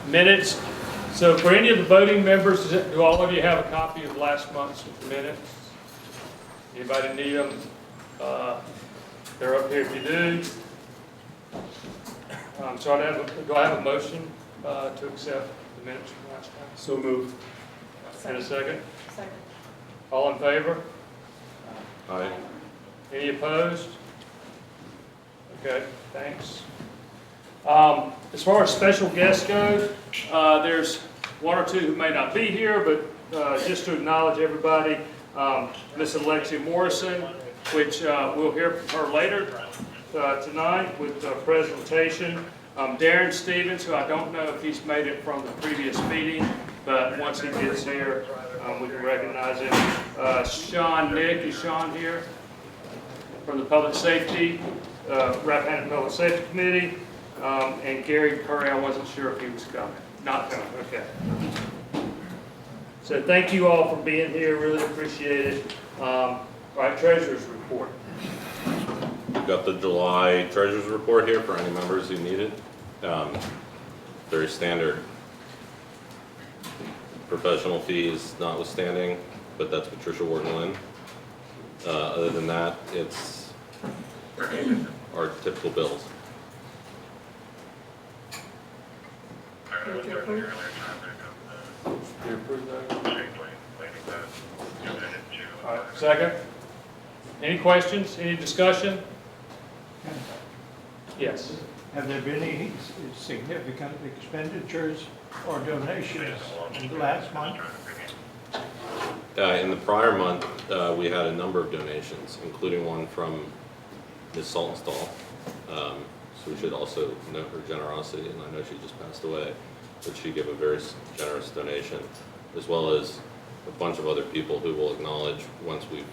Minutes. So for any of the voting members, do all of you have a copy of last month's minutes? Anybody need them? They're up here if you do. So do I have a motion to accept the minutes from last time? So moved. And a second? Second. All in favor? Aye. Any opposed? Okay, thanks. As far as special guests go, there's one or two who may not be here, but just to acknowledge everybody, Miss Alexia Morrison, which we'll hear from her later tonight with a presentation. Darren Stevens, who I don't know if he's made it from the previous meeting, but once he gets here, we can recognize him. Sean Nick, is Sean here? From the Public Safety, Rappahannock Public Safety Committee, and Gary Curry, I wasn't sure if he was coming. Not coming, okay. So thank you all for being here, really appreciate it. All right, Treasurer's Report. We've got the July Treasurer's Report here for any members who need it. Very standard. Professional fees notwithstanding, but that's Patricia Wharton-Lynn. Other than that, it's our typical bills. Move to approve. Do you approve that? All right, second. Any questions, any discussion? Yes. Have there been any significant expenditures or donations in the last month? In the prior month, we had a number of donations, including one from Ms. Saltonstall. So we should also note her generosity, and I know she just passed away, but she gave a very generous donation, as well as a bunch of other people who will acknowledge once we've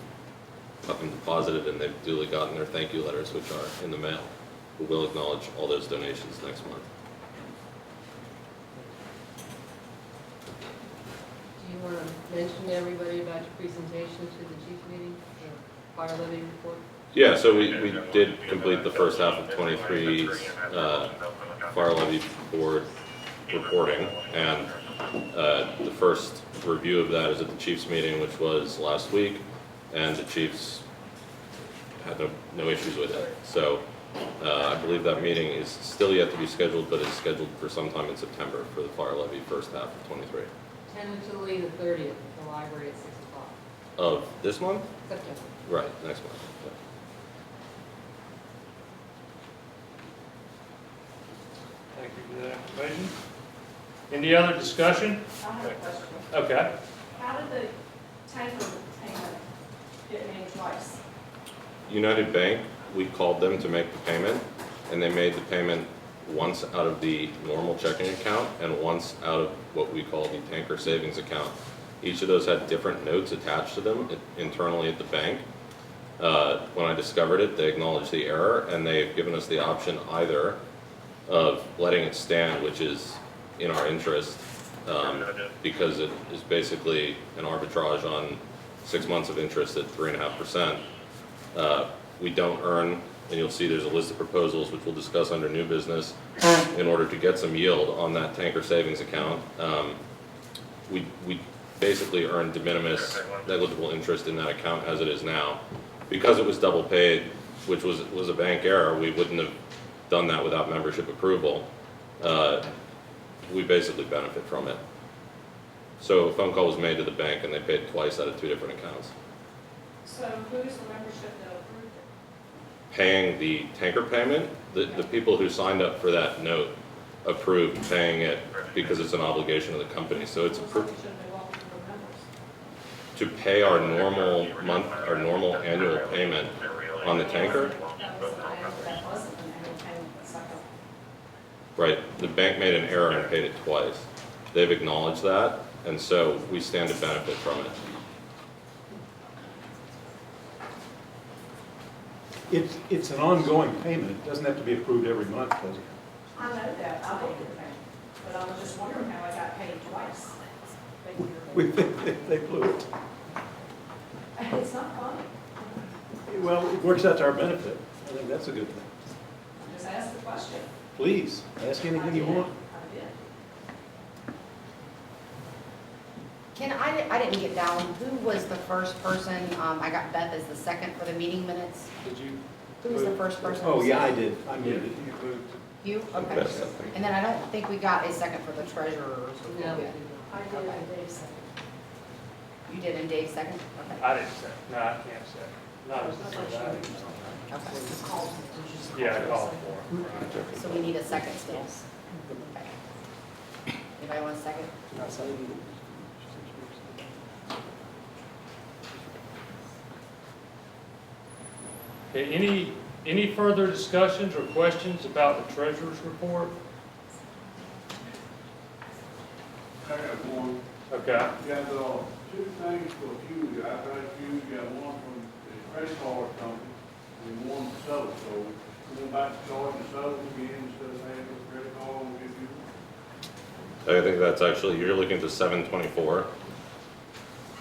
got them deposited and they've duly gotten their thank you letters, which are in the mail. We will acknowledge all those donations next month. Do you want to mention to everybody about your presentation to the chief meeting, the fire levy report? Yeah, so we did complete the first half of 23's fire levy board reporting, and the first review of that is at the chief's meeting, which was last week, and the chiefs had no issues with it. So I believe that meeting is still yet to be scheduled, but is scheduled for sometime in September for the fire levy first half of 23. Tentatively the 30th, at the library at 6 o'clock. Of this month? September. Right, next month. Yeah. Thank you for that information. Any other discussion? I have a question. Okay. How did the tanker payment get made twice? United Bank, we called them to make the payment, and they made the payment once out of the normal checking account and once out of what we call the tanker savings account. Each of those had different notes attached to them internally at the bank. When I discovered it, they acknowledged the error, and they've given us the option either of letting it stand, which is in our interest, because it is basically an arbitrage on 6 months of interest at 3.5%. We don't earn, and you'll see there's a list of proposals which we'll discuss under new business in order to get some yield on that tanker savings account. We basically earn de minimis negligible interest in that account as it is now. Because it was double paid, which was a bank error, we wouldn't have done that without membership approval. We basically benefit from it. So a phone call was made to the bank and they paid twice out of 2 different accounts. So who's the membership that approved it? Paying the tanker payment, the people who signed up for that note approved paying it because it's an obligation of the company. So it's Should they walk through the members? to pay our normal annual payment on the tanker. That wasn't an annual payment, it's like a Right, the bank made an error and paid it twice. They've acknowledged that, and so we stand to benefit from it. It's an ongoing payment. It doesn't have to be approved every month, does it? I know that, I paid the payment, but I was just wondering how I got paid twice. They blew it. It's not funny. Well, it works out to our benefit. I think that's a good thing. Just ask the question. Please, ask anything you want. I did. I didn't get down, who was the first person, I got Beth as the second for the meeting minutes. Did you? Who was the first person? Oh, yeah, I did. I moved it. You? Okay. Beth, I think. And then I don't think we got a second for the treasurer's No, report we yet. do I did it Dave second. You did in Dave's second? Okay. I didn't say, no, I can't say. Not as I'm not sure. Okay. Just called. Did you just Yeah, I call called it? for it. So we need a second still. Okay. Anybody want a second? Okay, any further discussions or questions about the treasurer's report? I got one, Okay, you got, two things for fuel, you got outright fuel, you got one from the credit card company, and one from soda, so going back to charging the soda again instead of paying for the credit card, we'll give you. I think that's actually, you're looking to 724.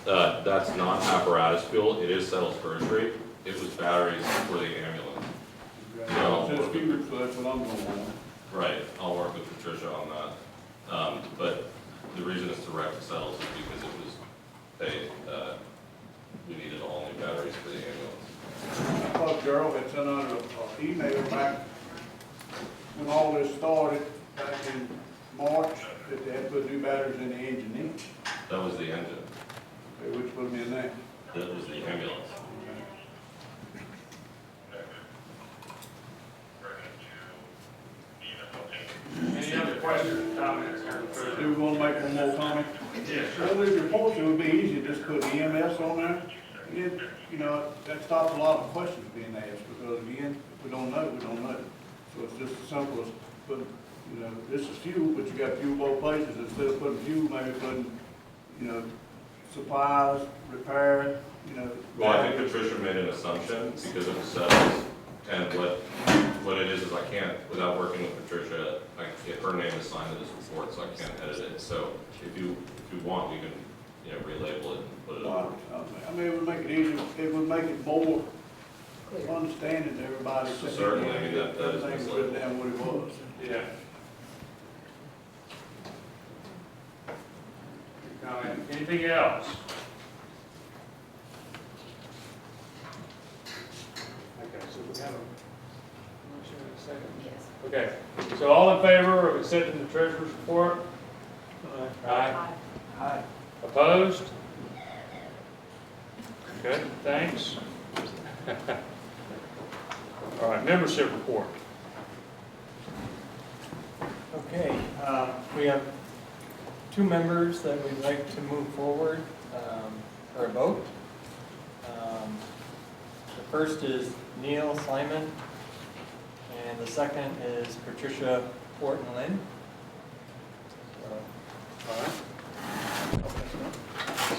That's not apparatus fuel, it is Settles First Rate. It was batteries for the ambulance. No. It says fuel, so that's what I'm gonna want. Right, I'll work with Patricia on that. But the reason it's direct to Settles is because it was paid, we needed all new batteries for the ambulance. I thought Gerald had sent out an email back when all this started, back in March, that they had put new batteries in the engine then. That was the engine, Okay, which put them in there? that was the ambulance. any other questions or comments on the Do treasurer? we want to make one more comment? Yes, Well, these reports, it would be easy to just put EMS on there. It, you know, that stops a lot of questions being asked, because again, if we don't know, we don't know. So it's just as simple as putting, you know, this is fuel, but you got fuel both places. Instead of putting fuel, maybe putting, you know, supplies, repair, you know. Well, I think Patricia made an assumption because it was Settles. And what it is I can't, without working with Patricia, if her name is signed to this report, so I can't edit it. So if you want, we can, you know, relabel it and put it on. I mean, it would make it easier, it would make it more Clear. understanding to everybody. Certainly, I mean, that is Everything misleading. written down what it was. yeah. Good comment. Anything else? Okay, so we have a motion and a second. Yes. Okay, so all in favor of accepting the treasurer's report? Aye. Aye. Opposed? Good, thanks. All right, membership report. Okay, we have two members that we'd like to move forward for a vote. The first is Neil Simon, and the second is Patricia Fortin-Lynn. All right.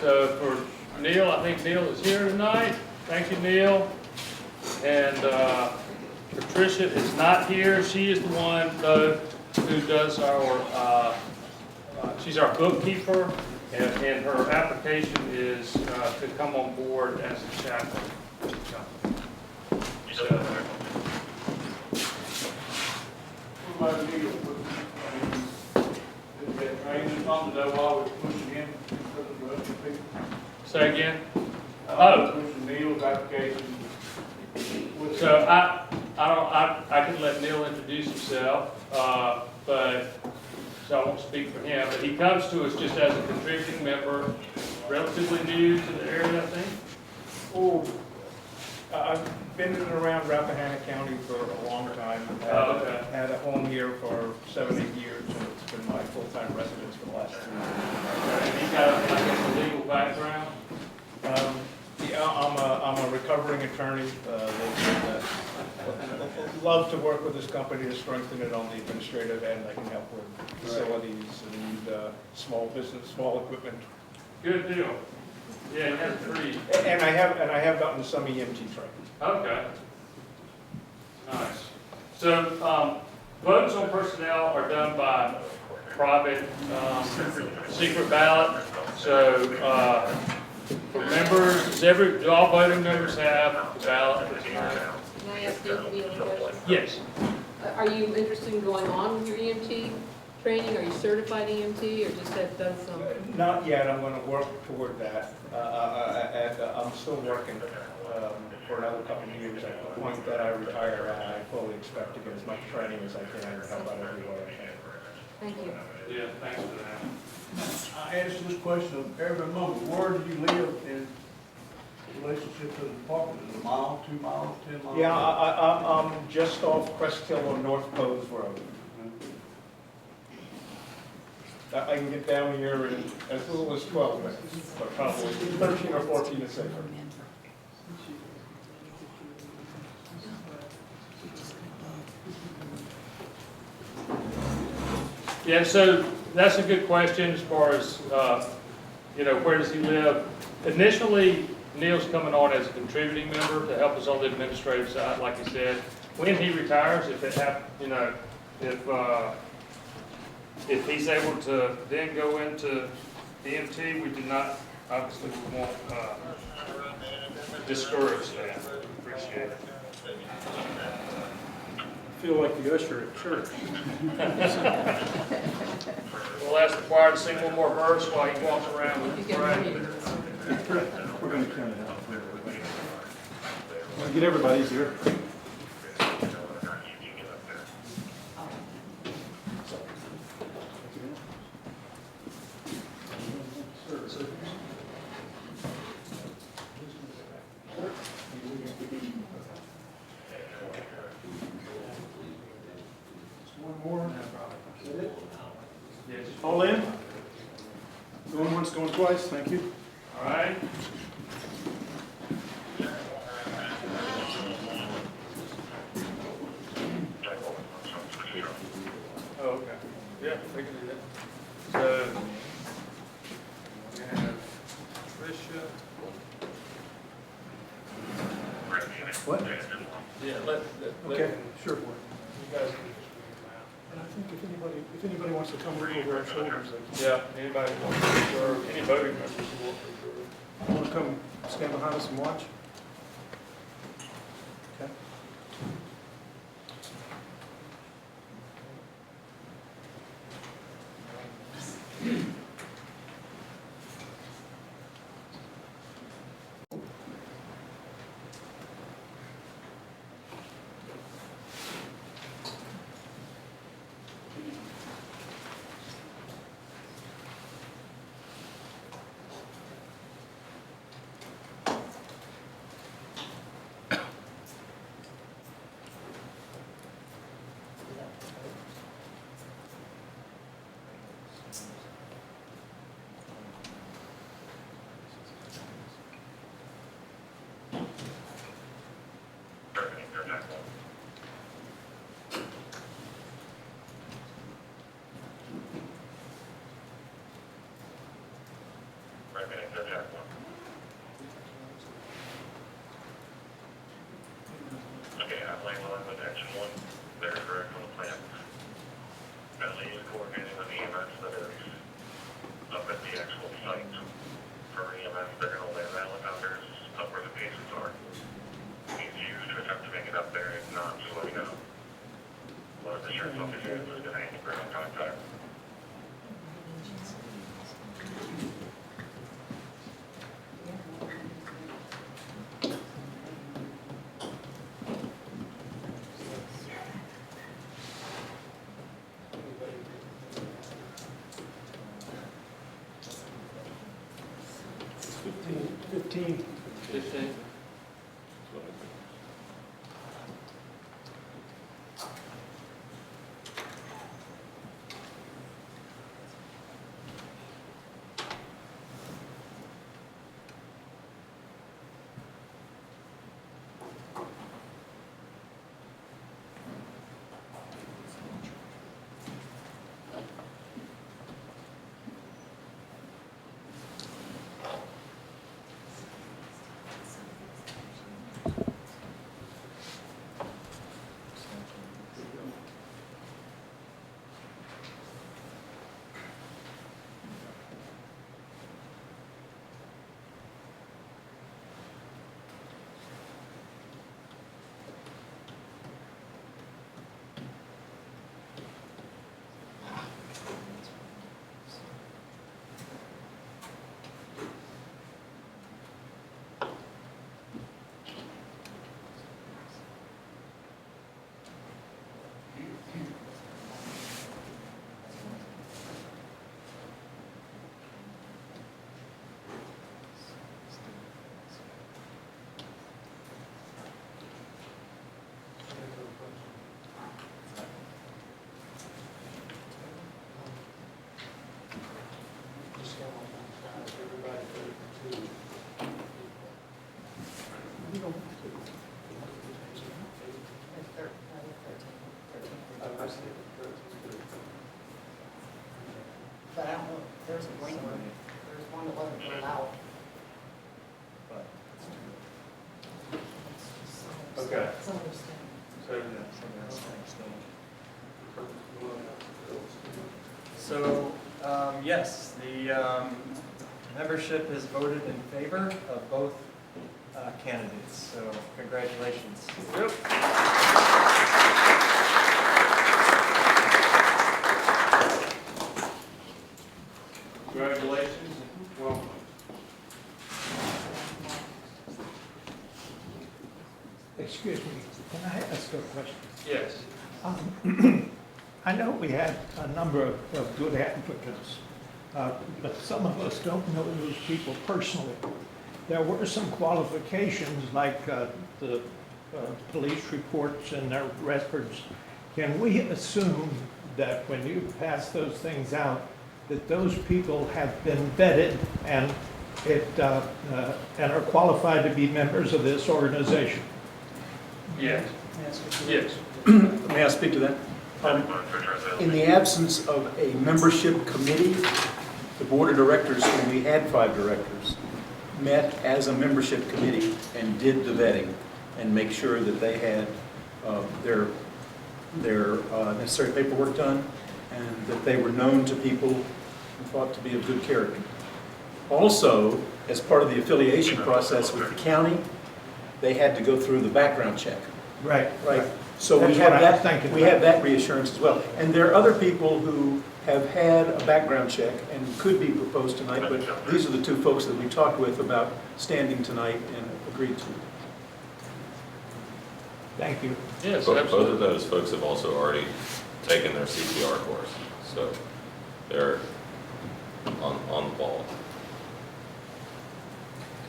So for Neil, I think Neil is here tonight. Thank you, Neil. And Patricia is not here. She is the one, though, who does our, she's our bookkeeper, and her application is to come on board as a chaplain. So, What about Neil? Did that training, something that while we're pushing him instead of the rest of the people? say again? Oh. Pushing Neil's application. So I can let Neil introduce himself, but, so I won't speak for him, but he comes to us just as a contributing member, relatively new to the area, I think. Oh, I've been in and around Rappahannock County for a long time. I've Oh, okay. had a home here for 7, 8 years, and it's been my full-time residence for the last 3 years. And he's got like a legal background. Yeah, I'm a recovering attorney. Love to work with this company to strengthen it on the administrative end. I can help with facilities and small business, small equipment. Good deal. Yeah, he has a pretty, And I have gotten some EMT training. okay. Nice. So, votes on personnel are done by private, secret ballot. So, for members, do all voting members have the ballot? Can I ask Dave a question? Yes. Are you interested in going on with your EMT training? Are you certified EMT or just have done some? Not yet, I'm gonna work toward that. And I'm still working for another couple of years. At the point that I retire, I fully expect to get as much training as I can and help out everywhere I can. Thank you. Yeah, thanks for that. I asked this question every moment, where do you live in relationship to the department? Is it a mile, 2 miles, 10 miles? Yeah, I'm just off Crest Hill on North Coves Road. I can get down here in as little as 12 minutes, but probably 13 or 14 is safer. Yeah, so that's a good question as far as, where does he live? Initially, Neil's coming on as a contributing member to help us on the administrative side, like you said. When he retires, if he's able to then go into EMT, we do not, obviously, we won't discourage that. Appreciate it. Feel like the usher at church. We'll ask the choir to sing one more verse while he walks around You with get Brad. ready. We're going to count it out for everybody. Want to get everybody's here. One more. Is that it? Yes. All in? Going once, going twice, thank you. All right. Oh, okay. Yeah, we can do that. So, we have Tricia. What? Yeah, let. Okay, sure. You guys can. And I think if anybody wants to come look over our shoulders, Yeah, anybody want to reserve, any voting members who want to reserve. they want to come stand behind us and watch? Okay. Okay, I'm laying on with action one, they're correct on the plan. Bentley is coordinating with EMS that is up at the actual site. For EMS, they're gonna lay the helicopters up where the patients are. He's used to attempt to make it up there, if not, just let me know. One of the sheriff's officers is gonna hang ground contact. Fifteen. 15. There's a blank one. There's one that wasn't filled out. but Okay. Some of those things. So, So, yes, the membership has voted in favor of both candidates, so congratulations. Yep. Congratulations, welcome. Excuse me, can I ask a question? Yes. I know we had a number of good applicants, but some of us don't know those people personally. There were some qualifications like the police reports and their records. Can we assume that when you pass those things out, that those people have been vetted and and are qualified to be members of this organization? Yes. Yes. May I speak to that? In the absence of a membership committee, the board of directors, when we had 5 directors, met as a membership committee and did the vetting and make sure that they had their necessary paperwork done and that they were known to people who thought to be of good character. Also, as part of the affiliation process with the county, they had to go through the background check. Right. Right. So we That's have what I was that, thinking we about. have that reassurance as well. And there are other people who have had a background check and could be proposed tonight, but these are the 2 folks that we talked with about standing tonight and agreed to. Thank you. Yes, Both of absolutely. those folks have also already taken their CPR course, so they're on the ball.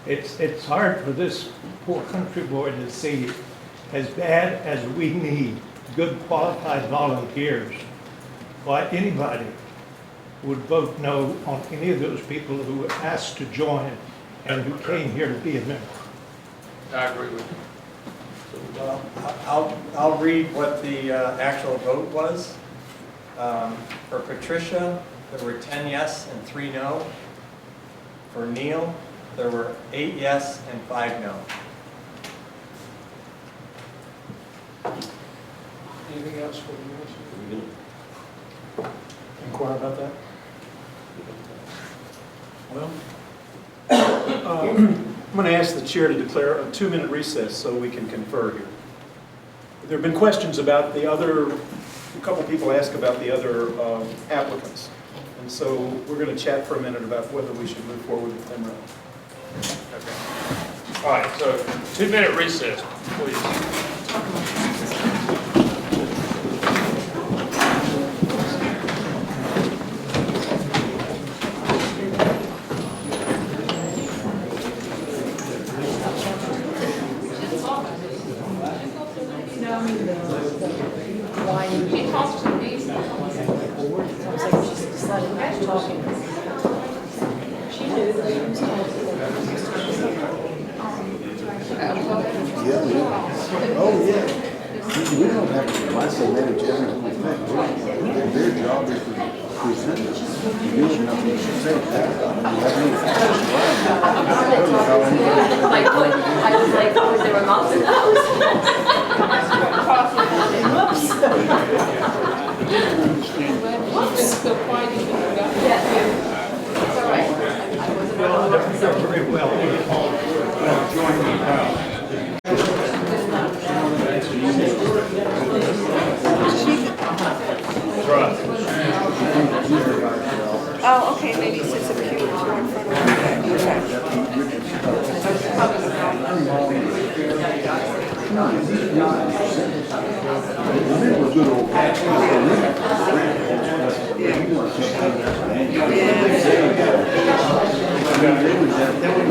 It's hard for this poor country boy to see, as bad as we need good qualified volunteers, why anybody would vote no on any of those people who asked to join and who came here to be a member. I agree with you. Well, I'll read what the actual vote was. For Patricia, there were 10 yes and 3 no. For Neil, there were 8 yes and 5 no. Anything else for you? Inquire about that? Well, I'm going to ask the chair to declare a 2-minute recess so we can confer here. There have been questions about the other, a couple people asked about the other applicants. And so we're going to chat for a minute about whether we should move forward with them or not. Okay. All right, so 2-minute recess, please. She talks to me. So I was like, she's decided not to talk anymore. She knew that she was talking. Oh, yeah. We don't have to micromanage everything. Their job is to present it. You have nothing to say. You have no facts. Like, I was like, oh, there were lots of those. Whoops. Whoops. So quiet, you forgot. Yeah. It's all right. I wasn't Very well joined. Oh, okay, maybe it sits a pew or 2 in front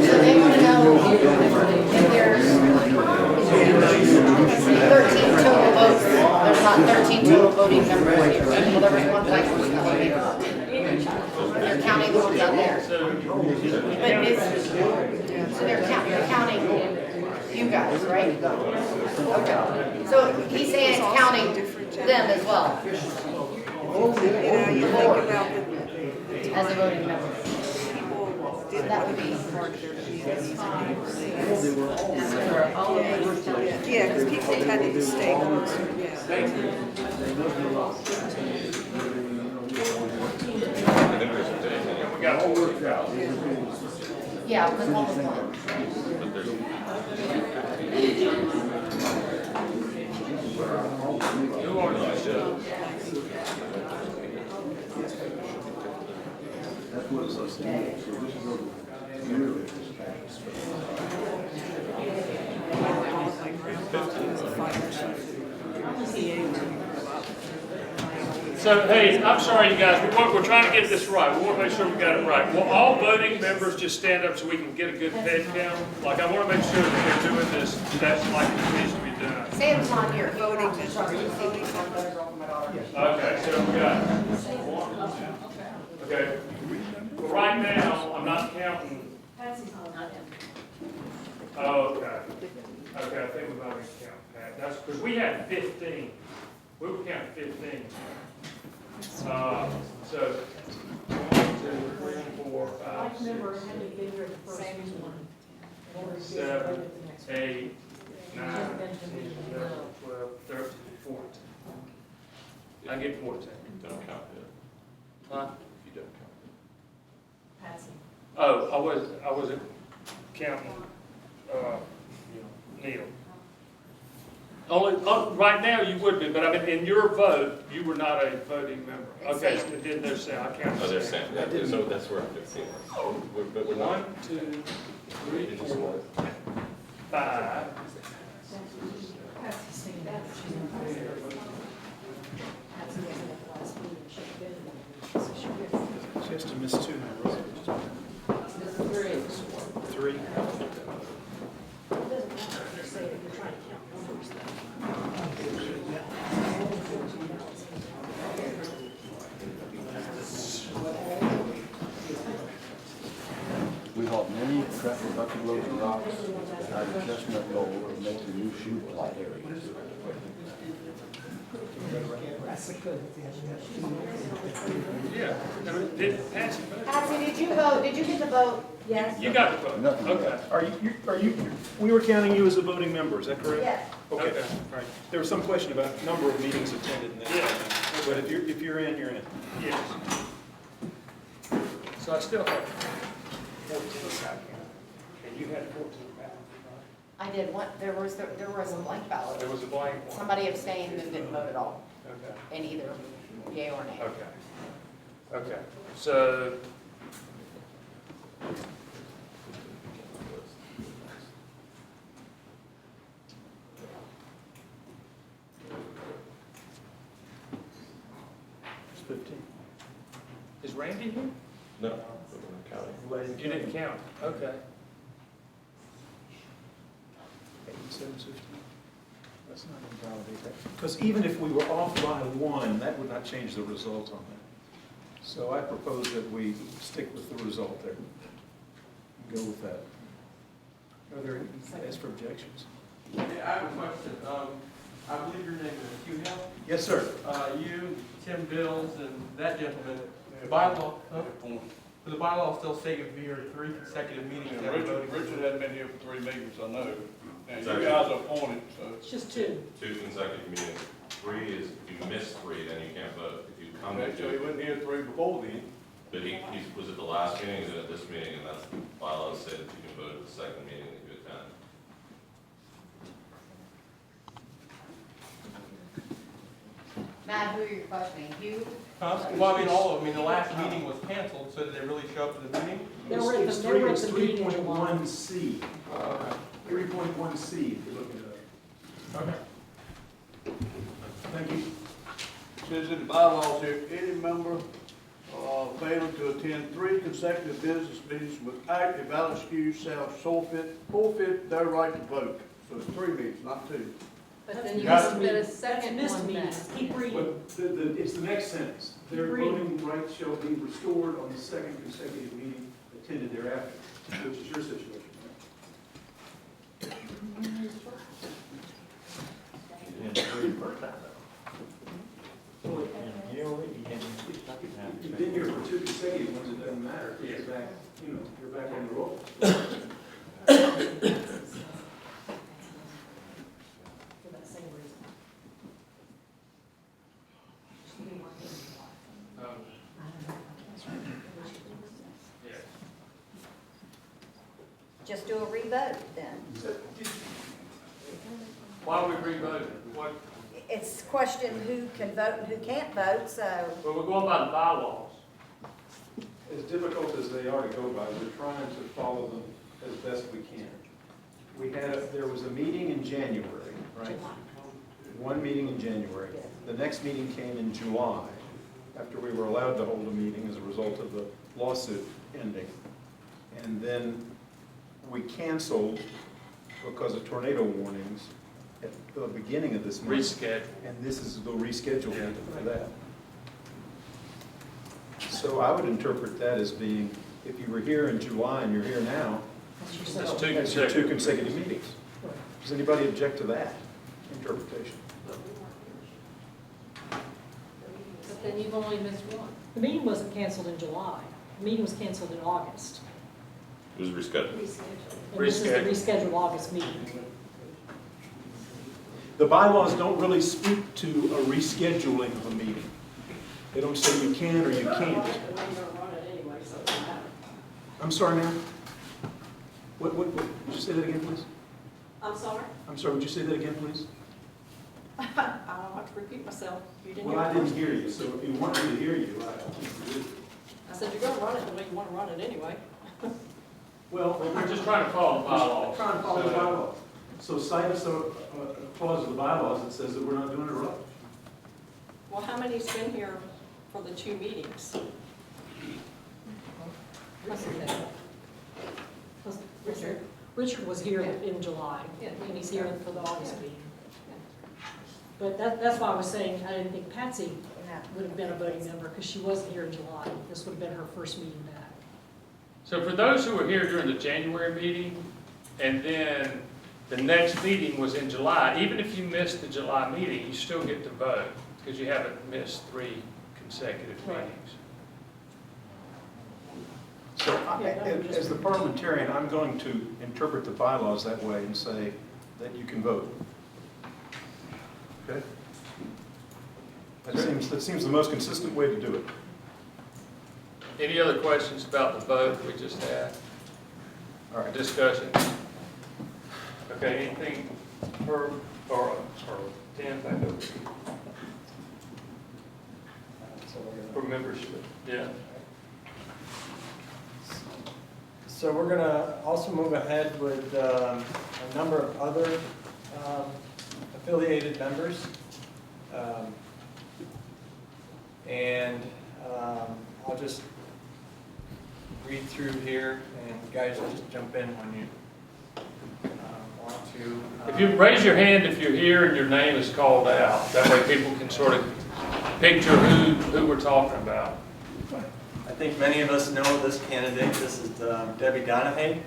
So they want to know if there's 13 total votes. There's not 13 total voting members here. Well, there was one like they're counting the ones out there. But it's, so they're counting you guys, right? Okay. So he's saying it's counting them as well. you know, you think about the as a voting member. People did That would be. part of their communities. They were all. Yeah, because people had to stay home, yeah. I think there's a day, We got All all worked out. Yeah, because one was gone. but there's, Who are you? That's what it's supposed to be. So this is over yearly. My grandfather was a fire chief. He ate So, hey, I'm sorry, you guys, we're trying to get this right. We want to make sure we got it right. Will all voting members just stand up so we can get a good head count? Like, I want to make sure that we're doing this, that's like it needs to be done. Say it's on here. voting members, voting members. Okay, so we got, okay. Well, right now, I'm not counting. Oh, okay. Okay, I think we're going to count Pat. That's because we had 15. We were counting 15. So, 1, 2, 3, 4, 5, 6, 7, 8, 9, 10, 11, 12, 13, 14. I get 14. don't count it, Huh? if you don't count Oh, I wasn't counting, Neil. Only, right now you would be, but I mean, in your vote, you were not a voting member. Okay, so then they're saying, I count. it. Oh, they're saying, that, so that's where I'm 15. But we're not. 1, 2, 3, 4, 5. She has to miss 2 in a row. 3. We hauled many bucket loads of rocks out of Chestnut Knoll to make the new shoe plot area. Yeah. I mean, did Patsy vote? Patsy, did you vote? Did you get the vote? Yes. You got the vote? Nothing Okay. Are you, we were counting you as a voting member, is that correct? Yes. Okay, Okay. all right. There was some question about number of meetings attended and that. Yeah. But if you're in, you're in. Yes. So I still have 14. And you had 14 back. I did one, there was a blank ballot. There was a blank one. Somebody abstained and didn't vote at all, Okay. in either yea or nay. Okay. Okay. So, It's 15. is Randy here? No, but we're not counting. You didn't count. Okay. 87, 15. That's not invalidate that. Because even if we were off by 1, that would not change the result on that. So I propose that we stick with the result there. Go with that. Are there any, as for objections? Yeah, I have a question. I believe your name is Hugh Hill. Yes, sir. You, Tim Bills, and that gentleman, the bylaw, the bylaw still state if you're 3 consecutive meetings. Yeah, every voting- Richard hasn't been here for 3 meetings, I know. And you Sorry. guys appointed, so. It's just 2. 2 consecutive meetings. 3 is, if you miss 3, then you can't vote. If you come to Okay, so he 2, wasn't here 3 before then. but he was at the last meeting, he's at this meeting, and that's the bylaws say that you can vote at the second meeting that you attend. Matt, who are you questioning? You? Well, I mean, all of them. I mean, the last meeting was canceled, so did they really show up to the meeting? They were at the meeting in July. 3.1C. 3.1C, if you're looking at it. Okay. Thank you. Says in the bylaws here, any member failing to attend 3 consecutive business meetings without a valid excuse shall forfeit their right to vote. So it's 3 meetings, not 2. But then you Got it. submit a second one back. Keep reading. But it's the next sentence. Their Agreed. voting rights shall be restored on the second consecutive meeting attended thereafter, which is your situation. You've been here for 2 consecutive ones, it doesn't matter, because you're back, you're back on the roll. For that same reason. Just do a revote then. Why we re-voted? What, It's question who can vote and who can't vote, so. well, we're going by the bylaws. As difficult as they are to go by, we're trying to follow them as best we can. There was a meeting in January, right? One meeting in January. The next meeting came in July, after we were allowed to hold a meeting as a result of the lawsuit ending. And then we canceled because of tornado warnings at the beginning of this month. Reschedule. And this is the reschedule for that. So I would interpret that as being, if you were here in July and you're here now, That's two that's your consecutive. 2 consecutive meetings. Does anybody object to that interpretation? But then you've only missed one. The meeting wasn't canceled in July. The meeting was canceled in August. It was rescheduled. And this is the rescheduled August meeting. The bylaws don't really speak to a rescheduling of a meeting. They don't say you can or you can't. I'm sorry, ma'am? What, would you say that again, please? I'm sorry? I'm sorry, would you say that again, please? I don't have to repeat myself. You didn't Well, I hear me. didn't hear you, so if you want me to hear you, I said, you're gonna run it the way you wanna run it anyway. well, We're just trying to follow the bylaws. trying to follow the bylaws. So cite us a clause of the bylaws that says that we're not doing it right. Well, how many's been here for the 2 meetings? Richard was here in July, and he's here for the August meeting. But that's why I was saying, I didn't think Patsy would have been a voting member, because she wasn't here in July. This would have been her first meeting back. So for those who were here during the January meeting, and then the next meeting was in July, even if you missed the July meeting, you still get to vote, because you haven't missed 3 consecutive meetings. So as the parliamentarian, I'm going to interpret the bylaws that way and say that you can vote. Okay? That seems the most consistent way to do it. Any other questions about the vote we just had? All right. Discussion? Okay, anything for, or Tim, back over to you. For membership, yeah. So we're going to also move ahead with a number of other affiliated members. And I'll just read through here, and guys, just jump in when you want to. If you raise your hand if you're here and your name is called out, that way people can sort of picture who we're talking about. I think many of us know this candidate. This is Debbie Donahue.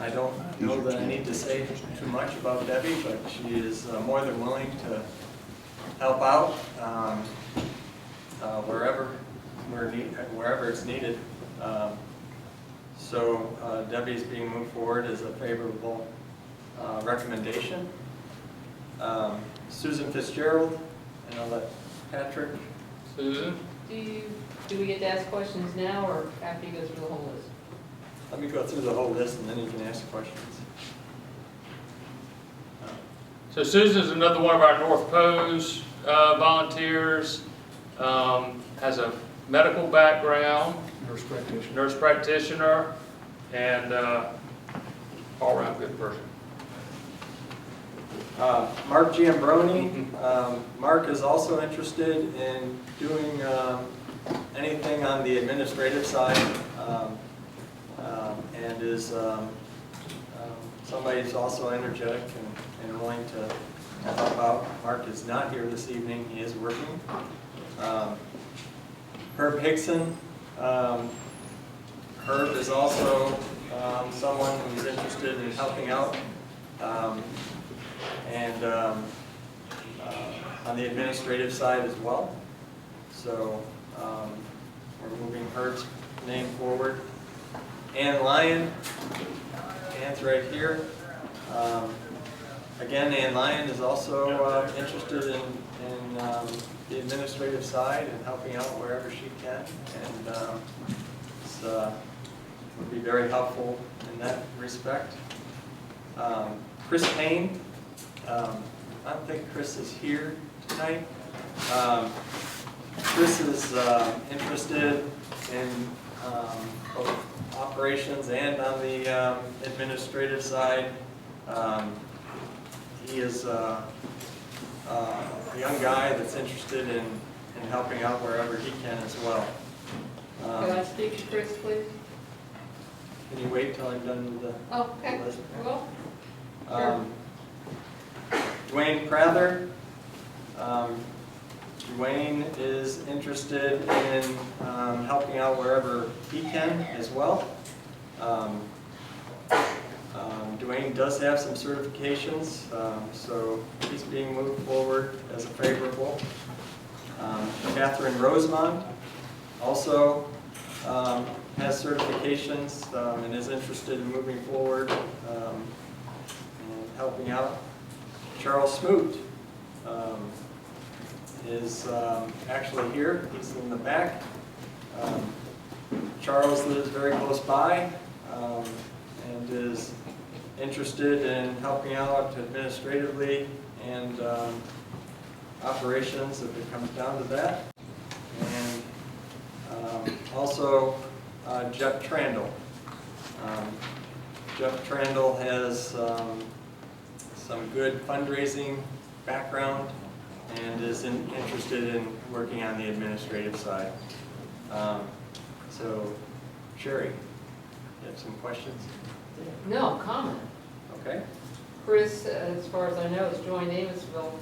I don't know that I need to say too much about Debbie, but she is more than willing to help out wherever it's needed. So Debbie's being moved forward as a favorable recommendation. Susan Fitzgerald, and I'll let Patrick. Susan? Do we get to ask questions now or after you go through the whole list? Let me go through the whole list and then you can ask questions. So Susan's another one of our North Pose volunteers, has a medical background, nurse practitioner, and all-around good person. Mark Giambroni. Mark is also interested in doing anything on the administrative side, and is somebody who's also energetic and willing to help out. Mark is not here this evening, he is working. Herb Hickson. Herb is also someone who's interested in helping out. And on the administrative side as well. So we're moving her name forward. Ann Lyon, Ann's right here. Again, Ann Lyon is also interested in the administrative side and helping out wherever she can, and would be very helpful in that respect. Chris Payne, I don't think Chris is here tonight. Chris is interested in both operations and on the administrative side. He is a young guy that's interested in helping out wherever he can as well. Can I speak to Chris, please? Can you wait till I'm done with the Oh, okay, list? well, sure. Dwayne Prather. Dwayne is interested in helping out wherever he can as well. Dwayne does have some certifications, so he's being moved forward as a favorable. Catherine Rosemont also has certifications and is interested in moving forward and helping out. Charles Smoot is actually here. He's in the back. Charles lives very close by and is interested in helping out administratively and operations if it comes down to that. And also Jeff Trandle. Jeff Trandle has some good fundraising background and is interested in working on the administrative side. So, Sherry, you have some questions? No, comment. Okay. Chris, as far as I know, has joined Amosville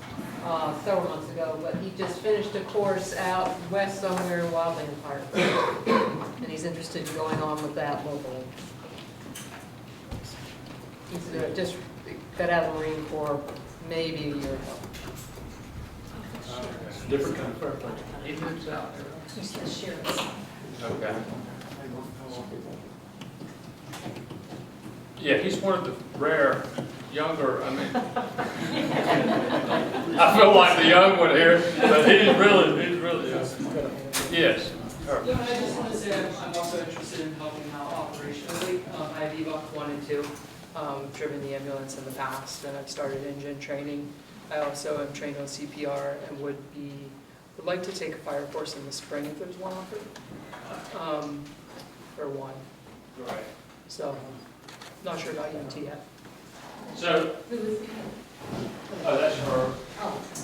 several months ago, but he just finished a course out west somewhere in Wildland Park. And he's interested in going on with that locally. He's just got out of the Marine Corps maybe a year ago. Different kind of purple. He lives out there. Just the sheriff's. Okay. Yeah, he's one of the rare younger, I mean, I feel like the young one here, but he's really young. Yes. Yeah, I just want to say I'm also interested in helping out operationally. I've EVOC 1 and 2, driven the ambulance in the past, and I've started engine training. I also am trained on CPR and would like to take a fire course in the spring if there's one offered, or one. Right. So, not sure about EMT yet. So, oh, that's her.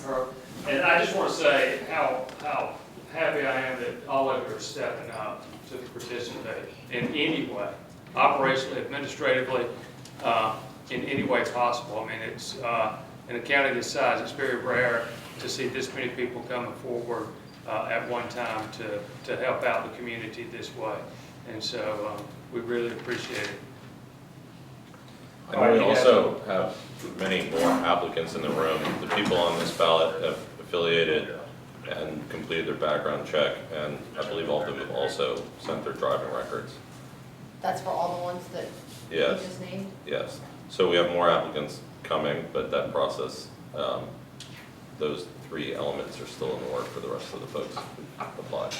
Her. And I just want to say how happy I am that all of you are stepping up to participate in any way, operationally, administratively, in any way possible. I mean, it's in a county this size, it's very rare to see this many people coming forward at one time to help out the community this way. And so we really appreciate it. And we also have many more applicants in the room. The people on this ballot have affiliated and completed their background check, and I believe all of them have also sent their driving records. That's for all the ones that you Yes. just named? Yes. So we have more applicants coming, but that process, those 3 elements are still in the work for the rest of the folks who applied.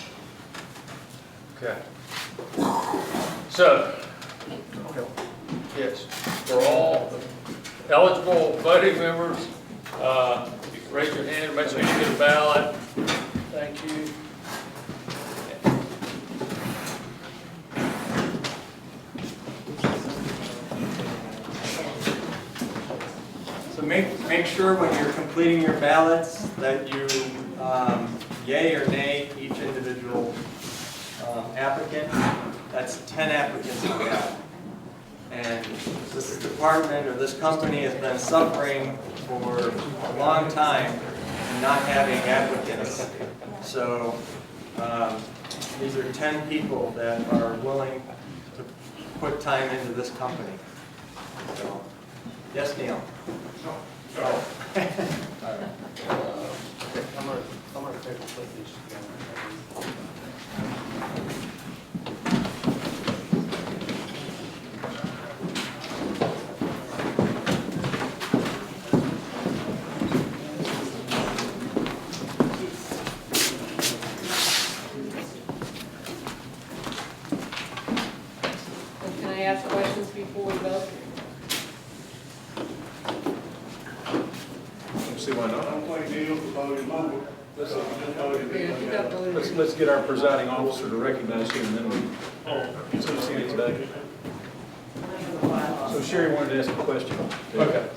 Okay. So, yes, for all eligible voting members, raise your hand, make sure you get a ballot. Thank you. So make sure when you're completing your ballots that you yay or nay each individual applicant. That's 10 applicants we have. And this department or this company has been suffering for a long time not having applicants. So these are 10 people that are willing to put time into this company. So, yes, Neil? Oh. All right. Okay, I'm gonna I'm gonna take a flip these together. Can I ask questions before we vote? See why I not? don't think Neil's voted over. Let's, Yeah, you got voted. let's get our presiding officer to recognize you, and then we, so see you today. So Sherry wanted to ask a question. Okay.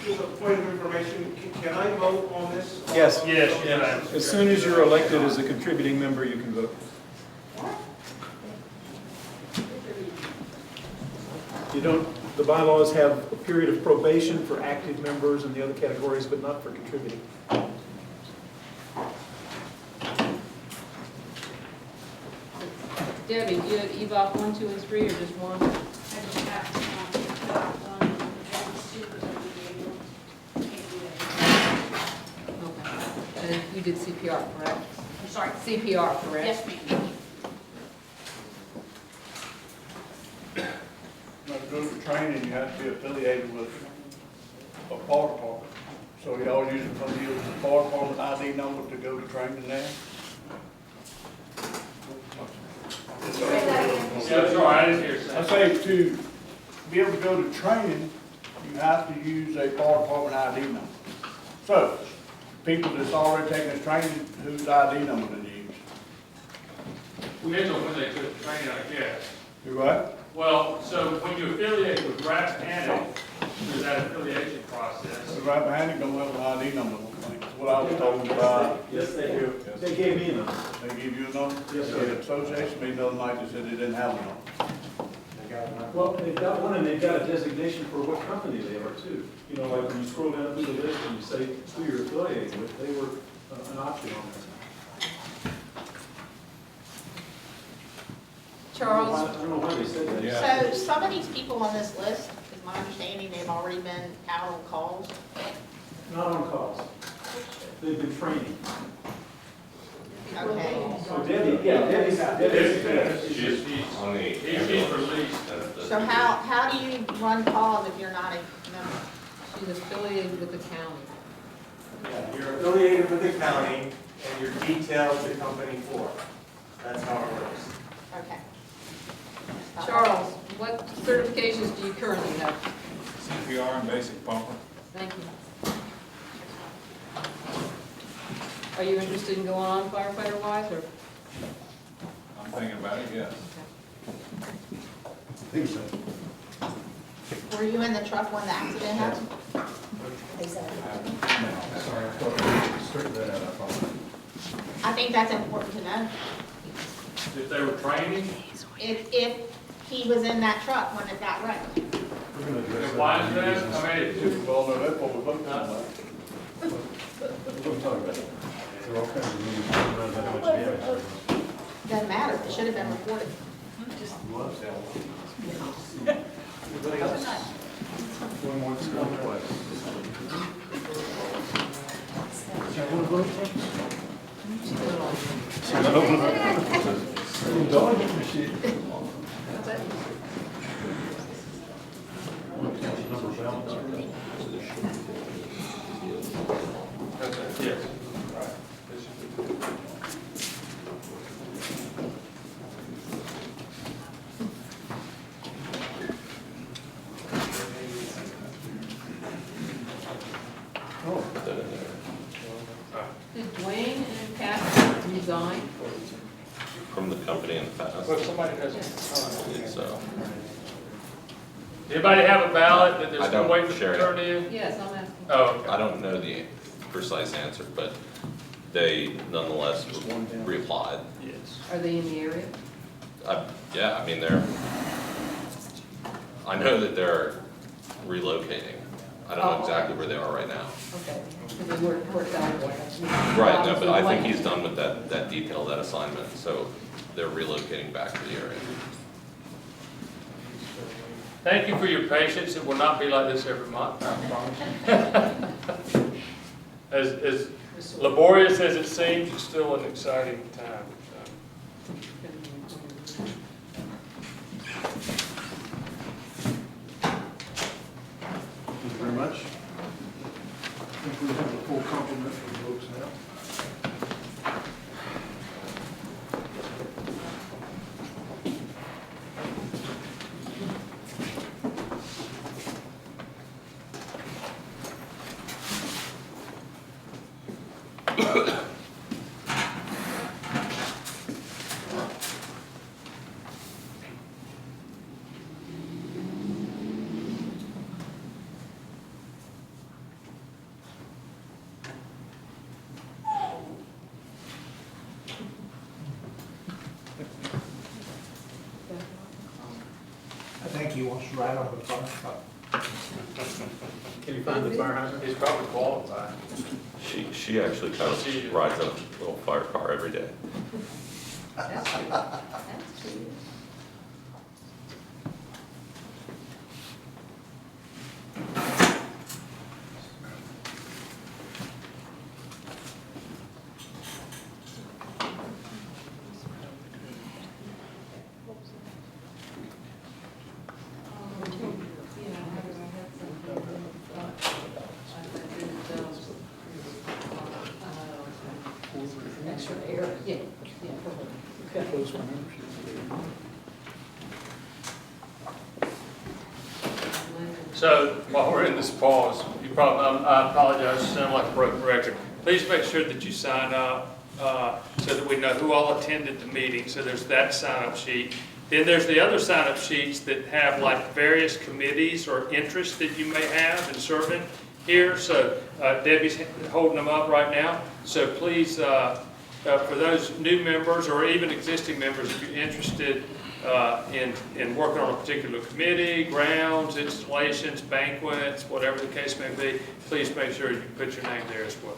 Just a point of information, can I vote on this? Yes. Yes, yes. As soon as you're elected as a contributing member, you can vote. You don't, the bylaws have a period of probation for active members and the other categories, but not for contributing. Debbie, do you have EVOC 1, 2, and 3, or just one? I just have to, and two, but don't be able, can't do that. Okay. And you did CPR, correct? I'm sorry. CPR, correct? Yes, ma'am. Now, to go to training, you have to be affiliated with a fire department. So y'all using from the fire department ID number to go to training now? Yeah, that's all right, I didn't hear you I say. say to be able to go to training, you have to use a fire department ID number. So, people that's already taking this training, whose ID number do they use? We didn't know when they took the training, I guess. You right? Well, so when you affiliate with Rappahannock, through that affiliation process, The Rappahannock don't have an ID number, I think. That's what I was told by. Yes, they do. They gave me a number. They give you a number? Yes, sir. The association meeting the other night, they said they didn't have a number. Well, they've got one, and they've got a designation for what company they are too. You know, like when you scroll down through the list and you say who you're affiliated with, they were an option on that. Charles? I don't know why they said that. So some of these people on this list, is my understanding, they've already been out on calls. Not on calls. They've been training. Okay. So Debbie, yeah, Debbie's. She's on the he's ambulance. released. So how do you run calls if you're not a member? She's affiliated with the county. Yeah, you're affiliated with the county and you're detailed to company for it. That's how it works. Okay. Charles, what certifications do you currently have? CPR and basic pumper. Thank you. Are you interested in going on firefighter-wise, or? I'm thinking about it, yes. Were you in the truck when the accident happened? Sorry, I thought I straightened that out, I apologize. I think that's important to know. If they were training, If he was in that truck when it got wrecked. We're gonna address why is that. that? I mean, Well, no, that's what we're voting on. We're gonna talk about it. There are all kinds of rumors going around about how much damage there was. Doesn't matter, it should have been reported. Anybody else? One more discussion, please. You want to vote, Indulgent machine. Number balance. yes. Put that in there. Did Dwayne and Kathy resign? From the company in the past. Well, somebody has, So, Anybody have a ballot that they're I still don't waiting for share to it. turn in? Yes, I'm asking. Oh, okay. I don't know the precise answer, but they nonetheless reapplied. Are they in the area? Yeah, I mean, I know that they're relocating. I don't know exactly where they are right now. Okay, because they worked out. Right, no, but I think he's done with that detail, that assignment, so they're relocating back to the area. Thank you for your patience. It will not be like this every month, I promise. As laborious as it seems, it's still an exciting time. Thank you very much. I think we have the full complement of folks now. I think he wants to ride on the fire truck. Can you find the fire hydrant? He's probably qualified. She actually kind of rides a little fire car every day. That's cute. That's cute. Extra air, yeah, yeah. Okay. Close my membership. So while we're in this pause, you probably, I apologize, I sound like a broken record. Please make sure that you sign up so that we know who all attended the meeting. So there's that sign-up sheet. Then there's the other sign-up sheets that have like various committees or interests that you may have in serving here. So Debbie's holding them up right now. So please, for those new members or even existing members, if you're interested in working on a particular committee, grounds, installations, banquets, whatever the case may be, please make sure you put your name there as well.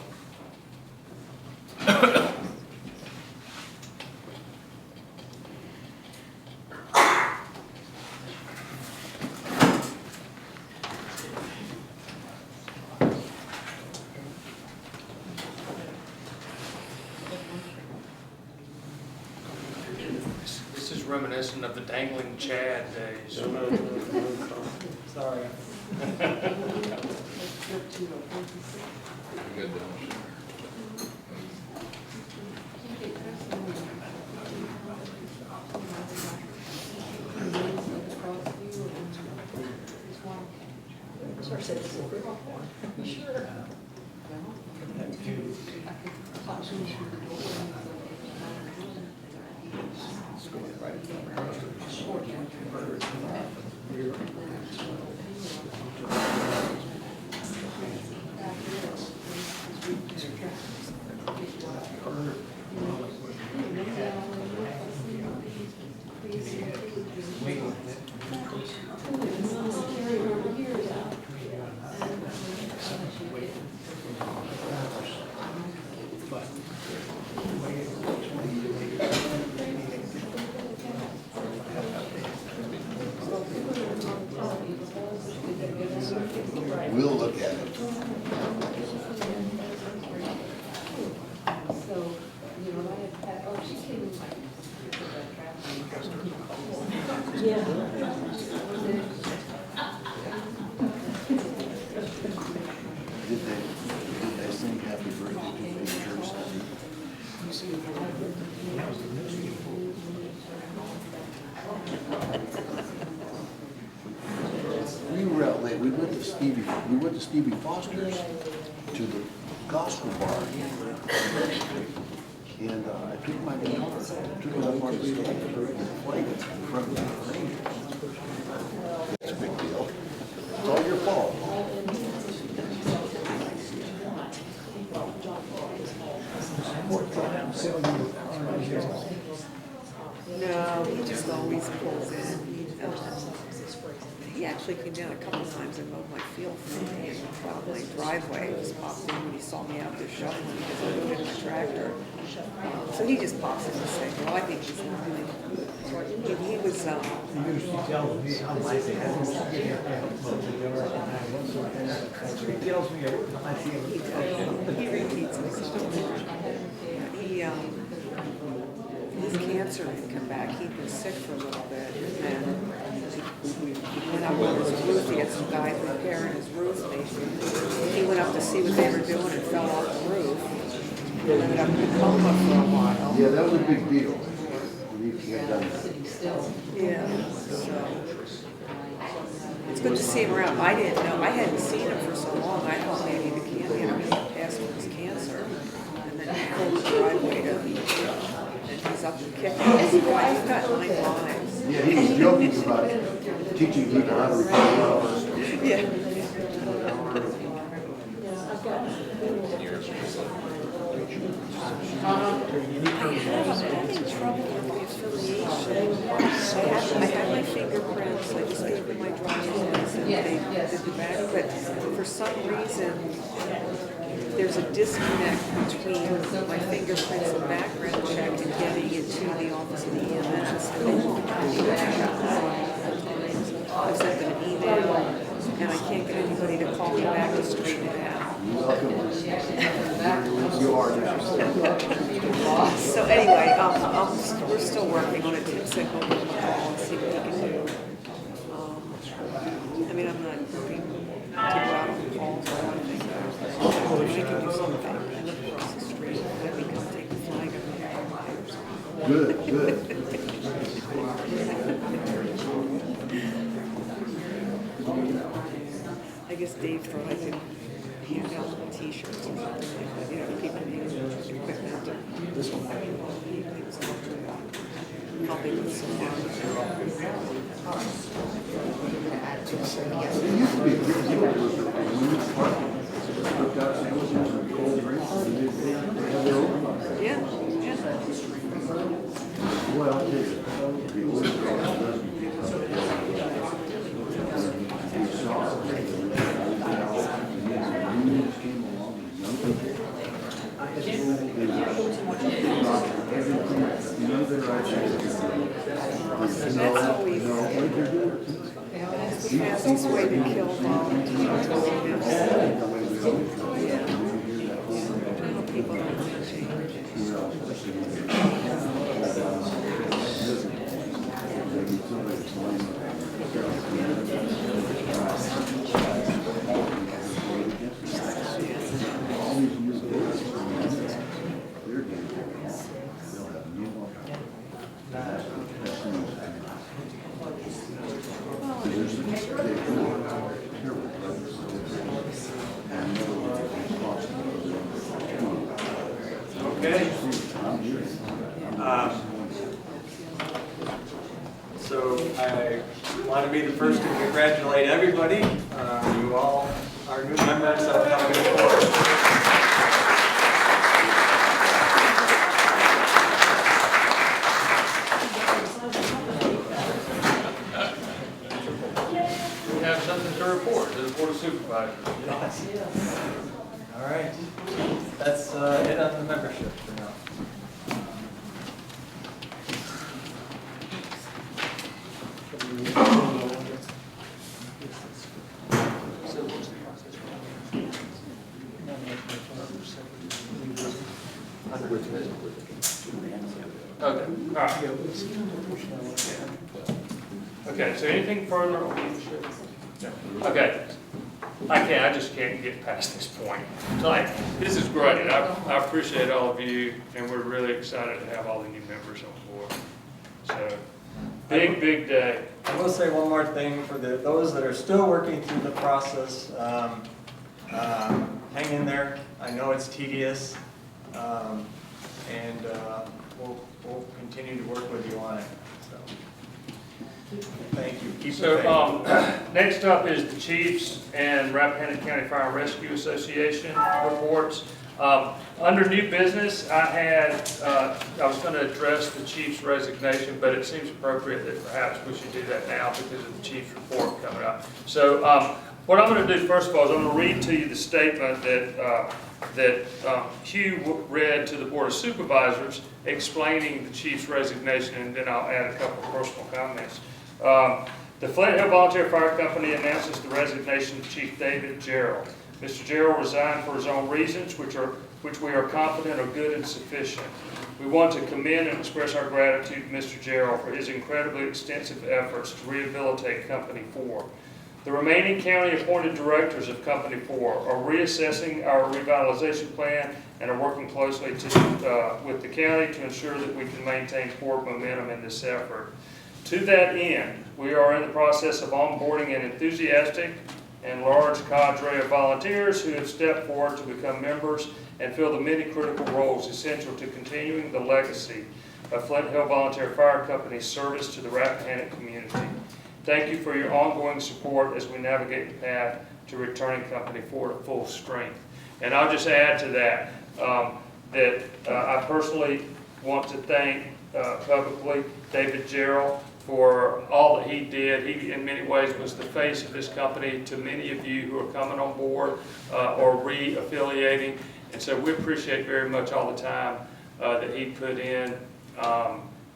This is reminiscent of the dangling Chad days. Sorry. Sure. We'll look at it. So, you know, I had, oh, she came in like, Yeah. Did they sing happy birthday to the church Sunday? We were out late, we went to Stevie Foster's, to the gospel bar. And I took my daughter, took her up on the stage, and played it in front of the Rangers. That's a big deal. It's all your fault. No, he just always pulls in. spray. He actually came down a couple of times and mowed my field for me and plowed my driveway. He just popped in when he saw me out there shoveling because I rode in my tractor. So he just pops in and says, well, I think he's lovely. He was, He usually tells me how nice it is. He tells me every time I see him. he repeats himself. His cancer had come back. He'd been sick for a little bit, and he went up on his roof. He had some guy repairing his roof. He went up to see what they were doing and fell off the roof. He ended up in a coma for a while. Yeah, that was a big deal. When he had done that. Yeah, so it's good to see him around. I didn't know. I hadn't seen him for so long. I thought maybe the cancer, he passed with his cancer, and then he pulled the driveway to, and he's up and kicking. He's got 9 lives. Yeah, he was joking about teaching people how to repair. Yeah. I was having trouble with the affiliation. I had my fingerprints, I just gave them my driver's license, they did the back, but for some reason, there's a disconnect between my fingerprints and background check and getting it to the office of the EMS. And they won't call me back. I've sent them an email, and I can't get anybody to call me back to straighten it out. You are now. So anyway, we're still working on it. Tim said we'll give him a call and see what he can do. I mean, I'm not looking to go out on calls or anything. But if I can do something, I live across the street. Let me come take the flag up there. Good, good. I guess Dave thought I could hand out some T-shirts or something like that, you know, to people using equipment. This one. He was helping with some It used to be a big deal with the women's park. Looked out sandwiches and cold drinks, and they had their own. Yeah, Well, I'll tell you, the women's park doesn't get that's always the fastest way to kill volunteers. Yeah. People don't want to change. Okay. So I want to be the first to congratulate everybody. You all are new members of the company board. We have something to report to the Board of Supervisors. All right. That's it on the membership for now. Okay, all right. Okay, so anything further on leadership? No. Okay. I just can't get past this point. Like, this is great. I appreciate all of you, and we're really excited to have all the new members on board. So, big day. I will say one more thing for those that are still working through the process. Hang in there. I know it's tedious, and we'll continue to work with you on it. So, thank you. Keep the faith. So, next up is the Chiefs and Rappahannock County Fire and Rescue Association reports. Under new business, I was going to address the chief's resignation, but it seems appropriate that perhaps we should do that now because of the chief's report coming up. So what I'm going to do first of all is I'm going to read to you the statement that Hugh read to the Board of Supervisors explaining the chief's resignation, and then I'll add a couple of personal comments. The Flint Hill Volunteer Fire Company announces the resignation of Chief David Gerald. Mr. Gerald resigned for his own reasons, which we are confident are good and sufficient. We want to commend and express our gratitude to Mr. Gerald for his incredibly extensive efforts to rehabilitate Company 4. The remaining county-appointed directors of Company 4 are reassessing our revitalization plan and are working closely with the county to ensure that we can maintain forward momentum in this effort. To that end, we are in the process of onboarding an enthusiastic and large cadre of volunteers who have stepped forward to become members and fill the many critical roles essential to continuing the legacy of Flint Hill Volunteer Fire Company's service to the Rappahannock community. Thank you for your ongoing support as we navigate the path to returning Company 4 to full strength. And I'll just add to that, I personally want to thank publicly David Gerald for all that he did. He, in many ways, was the face of this company to many of you who are coming on board or re-affiliating. And so we appreciate very much all the time that he put in.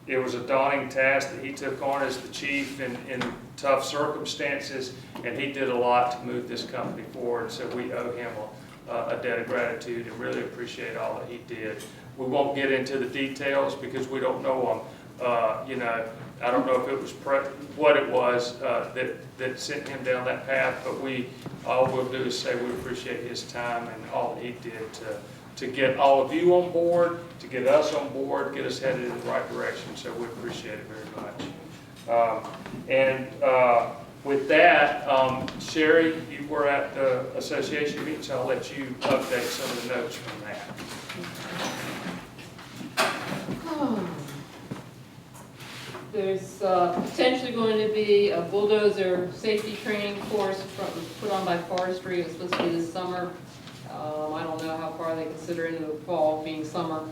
It was a daunting task that he took on as the chief in tough circumstances, and he did a lot to move this company forward. So we owe him a debt of gratitude and really appreciate all that he did. We won't get into the details because we don't know him. I don't know if it was what it was that sent him down that path, but all we'll do is say we appreciate his time and all that he did to get all of you on board, to get us on board, get us headed in the right direction. So we appreciate it very much. With that, Sherry, you were at the association meeting, so I'll let you update some of the notes from that. There's potentially going to be a bulldozer safety training course put on by Forestry. It was supposed to be this summer. I don't know how far they consider into the fall being summer.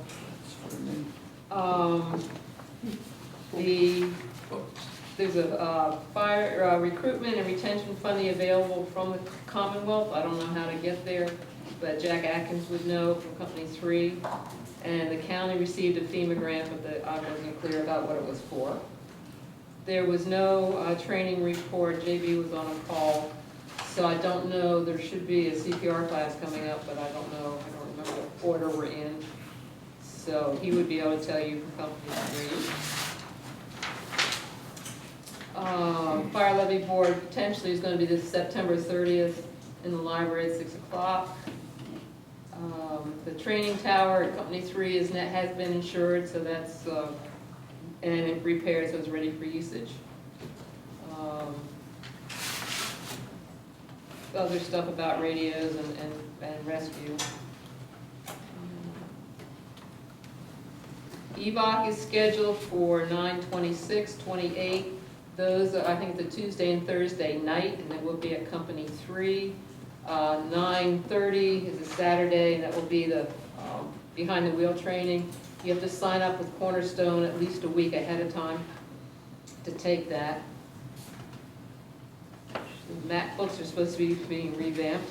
There's a fire recruitment and retention funding available from the Commonwealth. I don't know how to get there, but Jack Atkins would know from Company 3. And the county received a FEMA grant, but I wasn't clear about what it was for. There was no training report. JB was on a call, so I don't know. There should be a CPR class coming up, but I don't know. I don't remember what order we're in. So he would be able to tell you from Company 3. Fire levy board potentially is going to be this September 30th in the library at 6 o'clock. The training tower at Company 3 has been insured, so that's, and it repairs, so it's ready for usage. Other stuff about radios and rescue. EVOC is scheduled for 9/26/28. Those are, I think, the Tuesday and Thursday night, and it will be at Company 3. 9:30 is a Saturday, and that will be the behind the wheel training. You have to sign up with Cornerstone at least a week ahead of time to take that. The MAC books are supposed to be being revamped.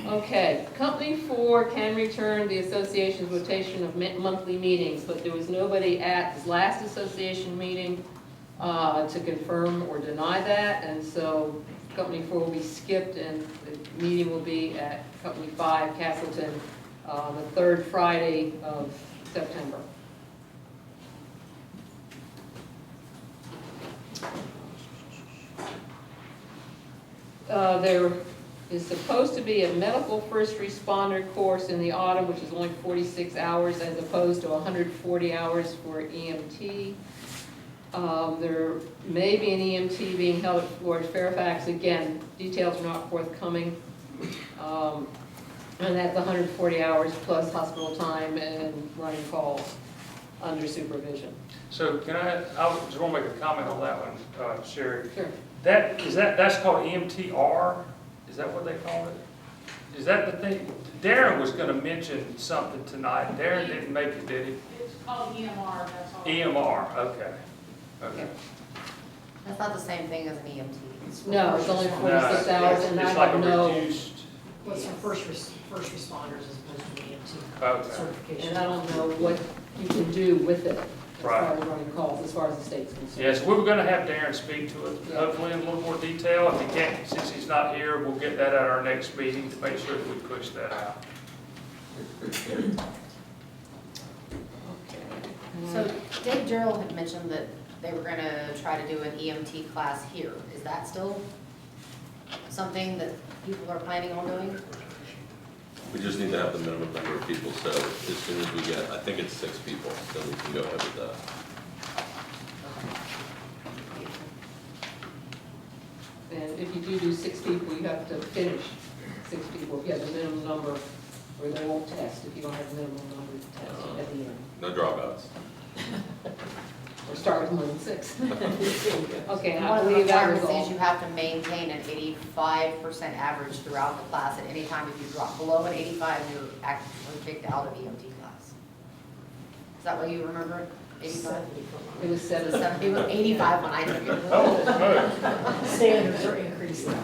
Okay, Company 4 can return the association's rotation of monthly meetings, but there was nobody at this last association meeting to confirm or deny that, and so Company 4 will be skipped, and the meeting will be at Company 5, Castleton, the third Friday of September. There is supposed to be a medical first responder course in the autumn, which is only 46 hours as opposed to 140 hours for EMT. There may be an EMT being held at Florida Fairfax. Again, details are not forthcoming. And that's 140 hours plus hospital time and running calls. under supervision. So can I just want to make a comment on that one, Sherry. Sure. That's called EMTR? Is that what they call it? Is that the thing? Darren was going to mention something tonight. Darren didn't make it, did he? It's called EMR, that's all. EMR, okay. Okay. That's not the same thing as an EMT. No, it's only 46,000, I It's like a don't know. reduced, Well, it's for first responders as opposed to EMT okay. certification. And I don't know what you can do with it as Right. far as running calls, as far as the state's concerned. Yes, we were going to have Darren speak to it, hopefully in a little more detail. If he can't, since he's not here, we'll get that at our next meeting to make sure that we push that out. So Dave Gerald had mentioned that they were gonna try to do an EMT class here. Is that still something that people are planning on doing? We just need to have the minimum number of people, so as soon as we get, I think it's 6 people, then we can go ahead with that. And if you do 6 people, you have to finish 6 people. If you have the minimum number, or they won't test if you don't have the minimum number to test at the end. No dropouts. Or start with more than 6. Okay, And I one of the believe that was requirements is all. you have to maintain an 85% average throughout the class. At any time, if you drop below an 85, you're actually kicked out of EMT class. Is that what you remember? 85? It was 7. It was 85 when I took it. Oh, Standards are increasing.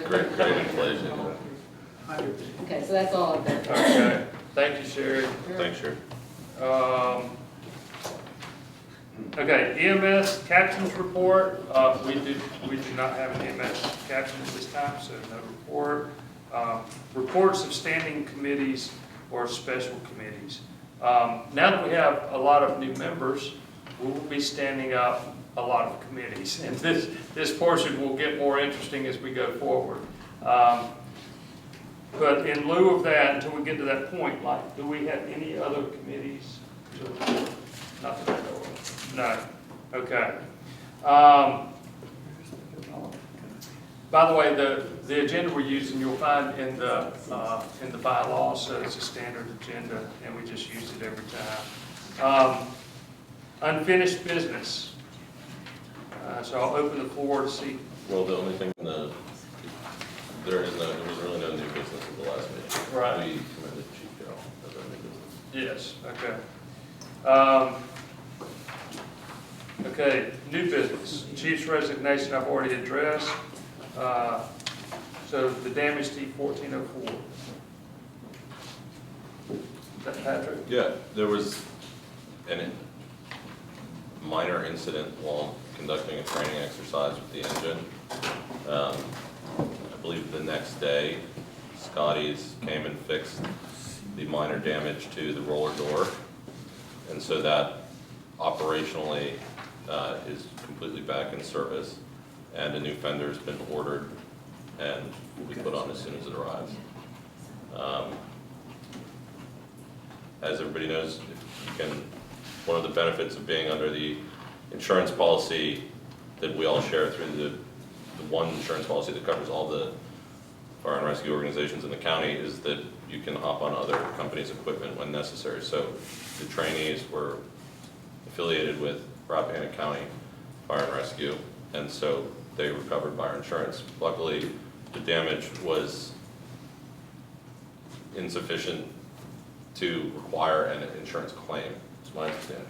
Great inflation. Okay, so that's all I've got. Okay, thank you, Sherry. Thanks, Sherry. Okay, EMS captain's report. We do not have an EMS captain at this time, so no report. Reports of standing committees or special committees. Now that we have a lot of new members, we will be standing up a lot of committees, and this portion will get more interesting as we go forward. But in lieu of that, until we get to that point, like, do we have any other committees to report? Not that I know of. No. Okay. By the way, the agenda we're using, you'll find in the bylaws, so it's a standard agenda, and we just use it every time. Unfinished business. So I'll open the floor to see. Well, the only thing, there was really no new business at the last meeting. Right. We commended Chief Carroll as our new business. Yes, okay. Okay, new business. Chief's resignation I've already addressed. So the damage to 1404. Is that Patrick? Yeah, there was a minor incident while conducting a training exercise with the engine. I believe the next day, Scotty's came and fixed the minor damage to the roller door. And so that operationally is completely back in service, and a new fender's been ordered and will be put on as soon as it arrives. As everybody knows, one of the benefits of being under the insurance policy that we all share through the one insurance policy that covers all the fire and rescue organizations in the county is that you can hop on other companies' equipment when necessary. So the trainees were affiliated with Rappahannock County Fire and Rescue, and so they were covered by our insurance. Luckily, the damage was insufficient to require an insurance claim, is my understanding.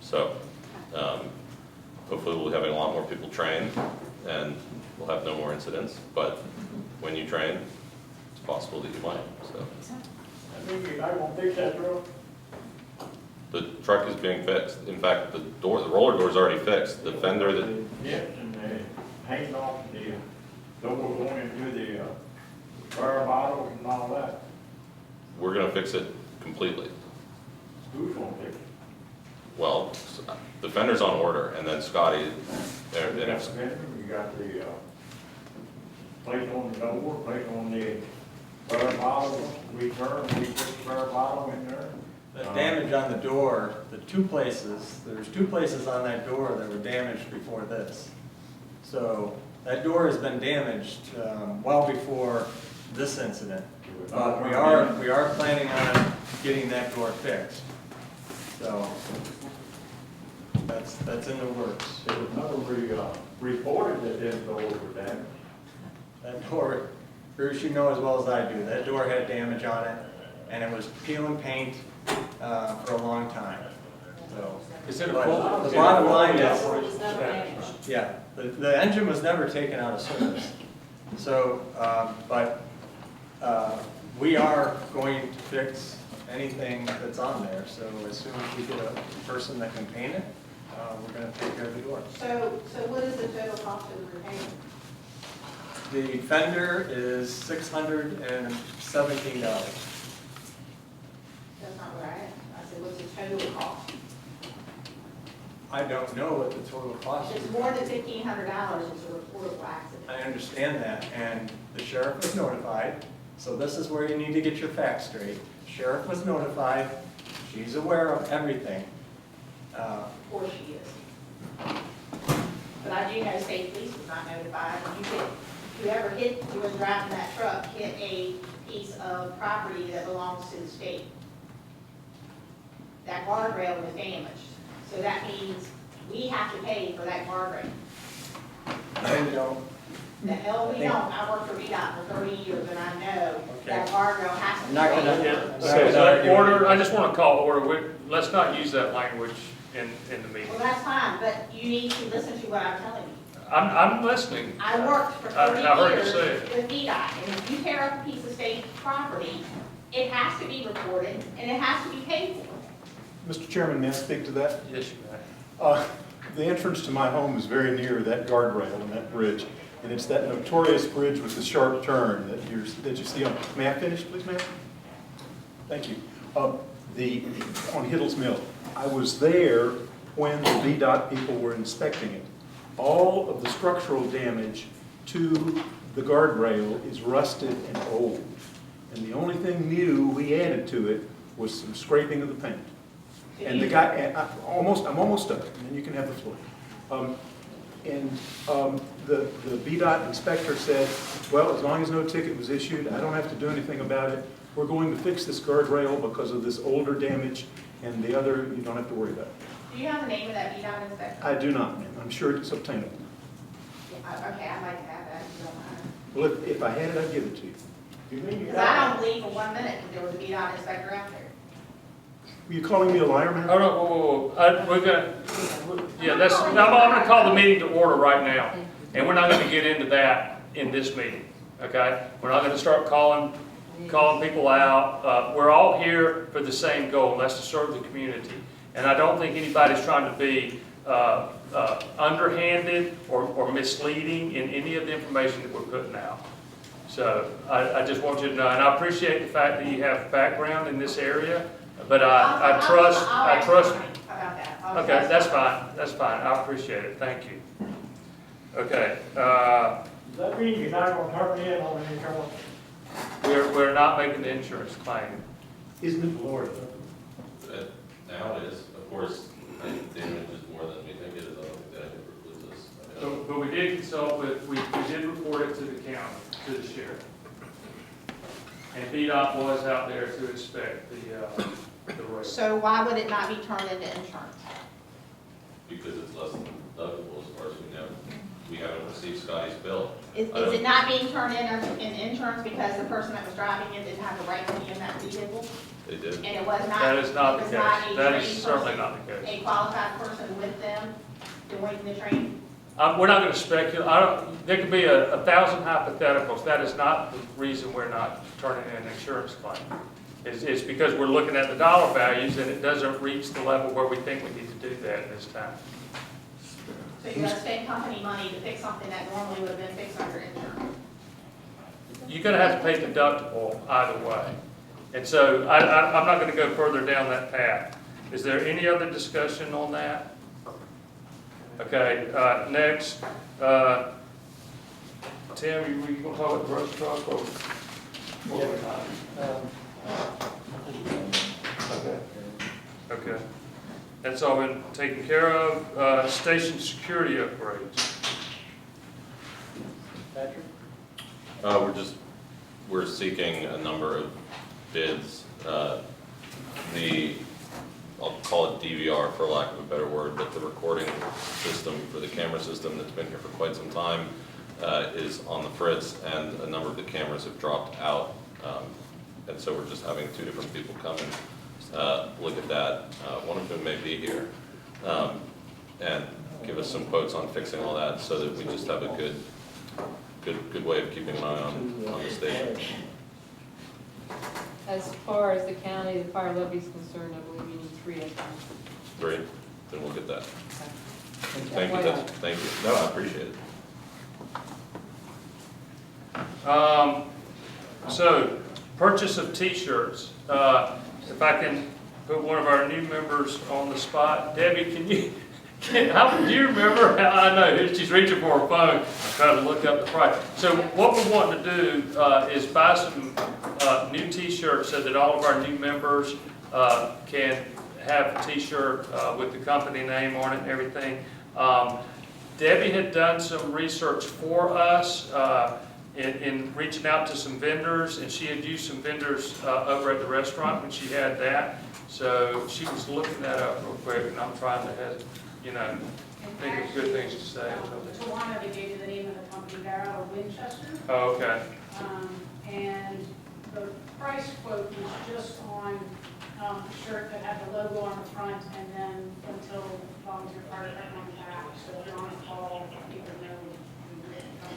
So hopefully we'll be having a lot more people trained and we'll have no more incidents, but when you train, it's possible that you might, so. I think I won't fix that road. The truck is being fixed. In fact, the roller door is already fixed. The fender that, Yes, and they hanging off the door going into the fire bottles and all that. we're gonna fix it completely. Who's gonna fix it? Well, the fender's on order, and then Scotty, You got the fender, you got the plate on the door, plate on the fire bottle, we put the fire bottle in there. The damage on the door, there's two places on that door that were damaged before this. So that door has been damaged well before this incident. But we are planning on getting that door fixed. So that's in the works. It was never reported that their doors were damaged. That door, Bruce, you know as well as I do, that door had damage on it, and it was peeling paint for a long time. So, Is it a but full? the bottom line is, It was never damaged. yeah, the engine was never taken out of service. So, we are going to fix anything that's on there. So as soon as we get a person that can paint it, we're going to take care of the door. So what is the total cost of the repair? The fender is $617. That's not what I asked. I said, what's the total cost? I don't know what the total cost If is. it's more than $1,500, it's a reportable accident. I understand that, and the sheriff was notified, so this is where you need to get your facts straight. Sheriff was notified, she's aware of everything. Of course she is. But I do know state police was not notified. Whoever who was driving that truck hit a piece of property that belongs to the state. That guardrail was damaged. So that means we have to pay for that guardrail. I don't. The hell we don't. I worked for VDOT for 30 years and I know that guardrail has to I'm be not paid. gonna. So is that order, I just want to call order, let's not use that language in the meeting. Well, that's fine, but you need to listen to what I'm telling you. I'm listening. I worked for I 30 heard you years say it. with VDOT, and if you tear up a piece of state property, it has to be reported and it has to be paid for. Mr. Chairman, may I speak to that? Yes, you may. The entrance to my home is very near that guardrail and that bridge. And it's that notorious bridge with the sharp turn that you see on, may I finish, please, ma'am? Thank you. On Hiddle's Mill. I was there when the VDOT people were inspecting it. All of the structural damage to the guardrail is rusted and old. And the only thing new we added to it was some scraping of the paint. And the guy, and I'm almost done, and then you can have the floor. The VDOT inspector said, well, as long as no ticket was issued, I don't have to do anything about it. We're going to fix this guardrail because of this older damage, and the other, you don't have to worry about. Do you have the name of that VDOT inspector? I do not, ma'am. I'm sure it's obtainable. Okay, I'd like to have that if you don't mind. Well, if I had it, I'd give it to you. Because I don't believe for 1 minute that there was a VDOT inspector out there. Were you calling me a liar, ma'am? Oh, no, whoa. We're gonna, yeah, I'm gonna call the meeting to order right now. And we're not gonna get into that in this meeting, okay? We're not gonna start calling people out. We're all here for the same goal, and that's to serve the community. And I don't think anybody's trying to be underhanded or misleading in any of the information that we're putting out. So I just want you to know, and I appreciate the fact that you have background in this area, but I trust. About that. Okay, that's fine, I appreciate it, thank you. Okay, Does that mean you're not gonna turn in on the insurance? we're not making the insurance claim. Isn't it Florida? Now it is, of course, and damage is more than we think it is, I don't think that precludes us. So, but we did consult with, we did report it to the county, to the sheriff. And VDOT was out there to inspect the road. So why would it not be turned into insurance? Because it's less than deductible as far as we know. We haven't received Scotty's bill. Is it not being turned in insurance because the person that was driving it didn't have the right to be in that vehicle? They did. And it was not. That is not it the was not case. a That is trained certainly person, not the case. A qualified person with them doing the training? We're not gonna speculate, there could be 1,000 hypotheticals, that is not the reason we're not turning in an insurance claim. It's because we're looking at the dollar values and it doesn't reach the level where we think we need to do that at this time. So you're gonna spend company money to fix something that normally would have been fixed under insurance? You're gonna have to pay deductible either way. And so I'm not gonna go further down that path. Is there any other discussion on that? Okay, next, Tim, you gonna talk about the brush truck or? Okay. Okay. That's all been taken care of. Station security upgrades. Patrick? We're seeking a number of bids. The I'll call it DVR for lack of a better word, but the recording system for the camera system that's been here for quite some time is on the fritz, and a number of the cameras have dropped out. And so we're just having two different people come and look at that, one of whom may be here, and give us some quotes on fixing all that so that we just have a good way of keeping an eye on the station. As far as the county, the fire levy is concerned, I believe you need 3 of them. 3, then we'll get that. Okay. Thank you, thank you. No, I appreciate it. So, purchase of t-shirts. If I can put one of our new members on the spot, Debbie, do you remember? I know, she's reaching for her phone, trying to look up the price. So what we want to do is buy some new t-shirts so that all of our new members can have a t-shirt with the company name on it and everything. Debbie had done some research for us in reaching out to some vendors, and she had used some vendors over at the restaurant when she had that. So she was looking that up real quick, and I'm trying to think of good things to say. Tawana, they gave you the name of the company, they're out of Winchester. Oh, okay. And the price quote was just on a shirt that had the logo on the front and then until volunteer fire department on the back. So if you're on call, people know.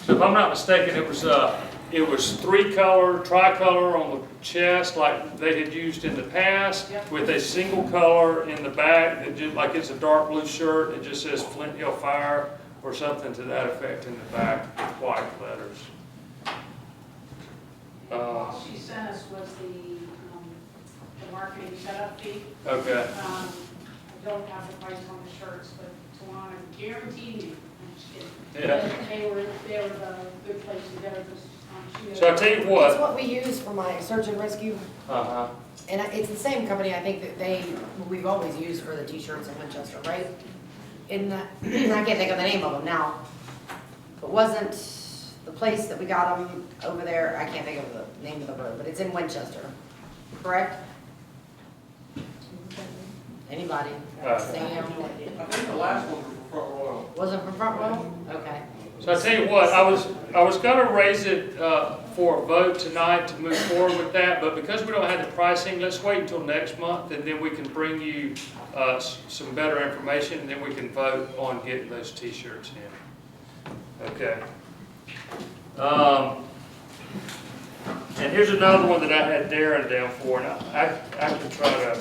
So if I'm not mistaken, it was 3-color, tricolor on the chest like they had used in the past, with a single color in the back, that just, like it's a dark blue shirt, it just says Flint Hill Fire or something to that effect in the back with white letters. All she sent us was the marketing setup fee. Okay. I don't have the price on the shirts, but Tawana guaranteed me. Yeah. They were the good place to get it. So I tell you what. It's what we use for my search and rescue. Uh-huh. And it's the same company, I think, that we've always used for the t-shirts in Winchester, right? I can't think of the name of them now. But wasn't the place that we got them over there, I can't think of the name of the road, but it's in Winchester, correct? Anybody? Sam? I think the last one was from Front Royal. Was it from Front Royal? Okay. So I tell you what, I was going to raise it for a vote tonight to move forward with that, but because we don't have the pricing, let's wait until next month, and then we can bring you some better information, and then we can vote on getting those t-shirts in. Okay. And here's another one that I had Darren down for, and I can try to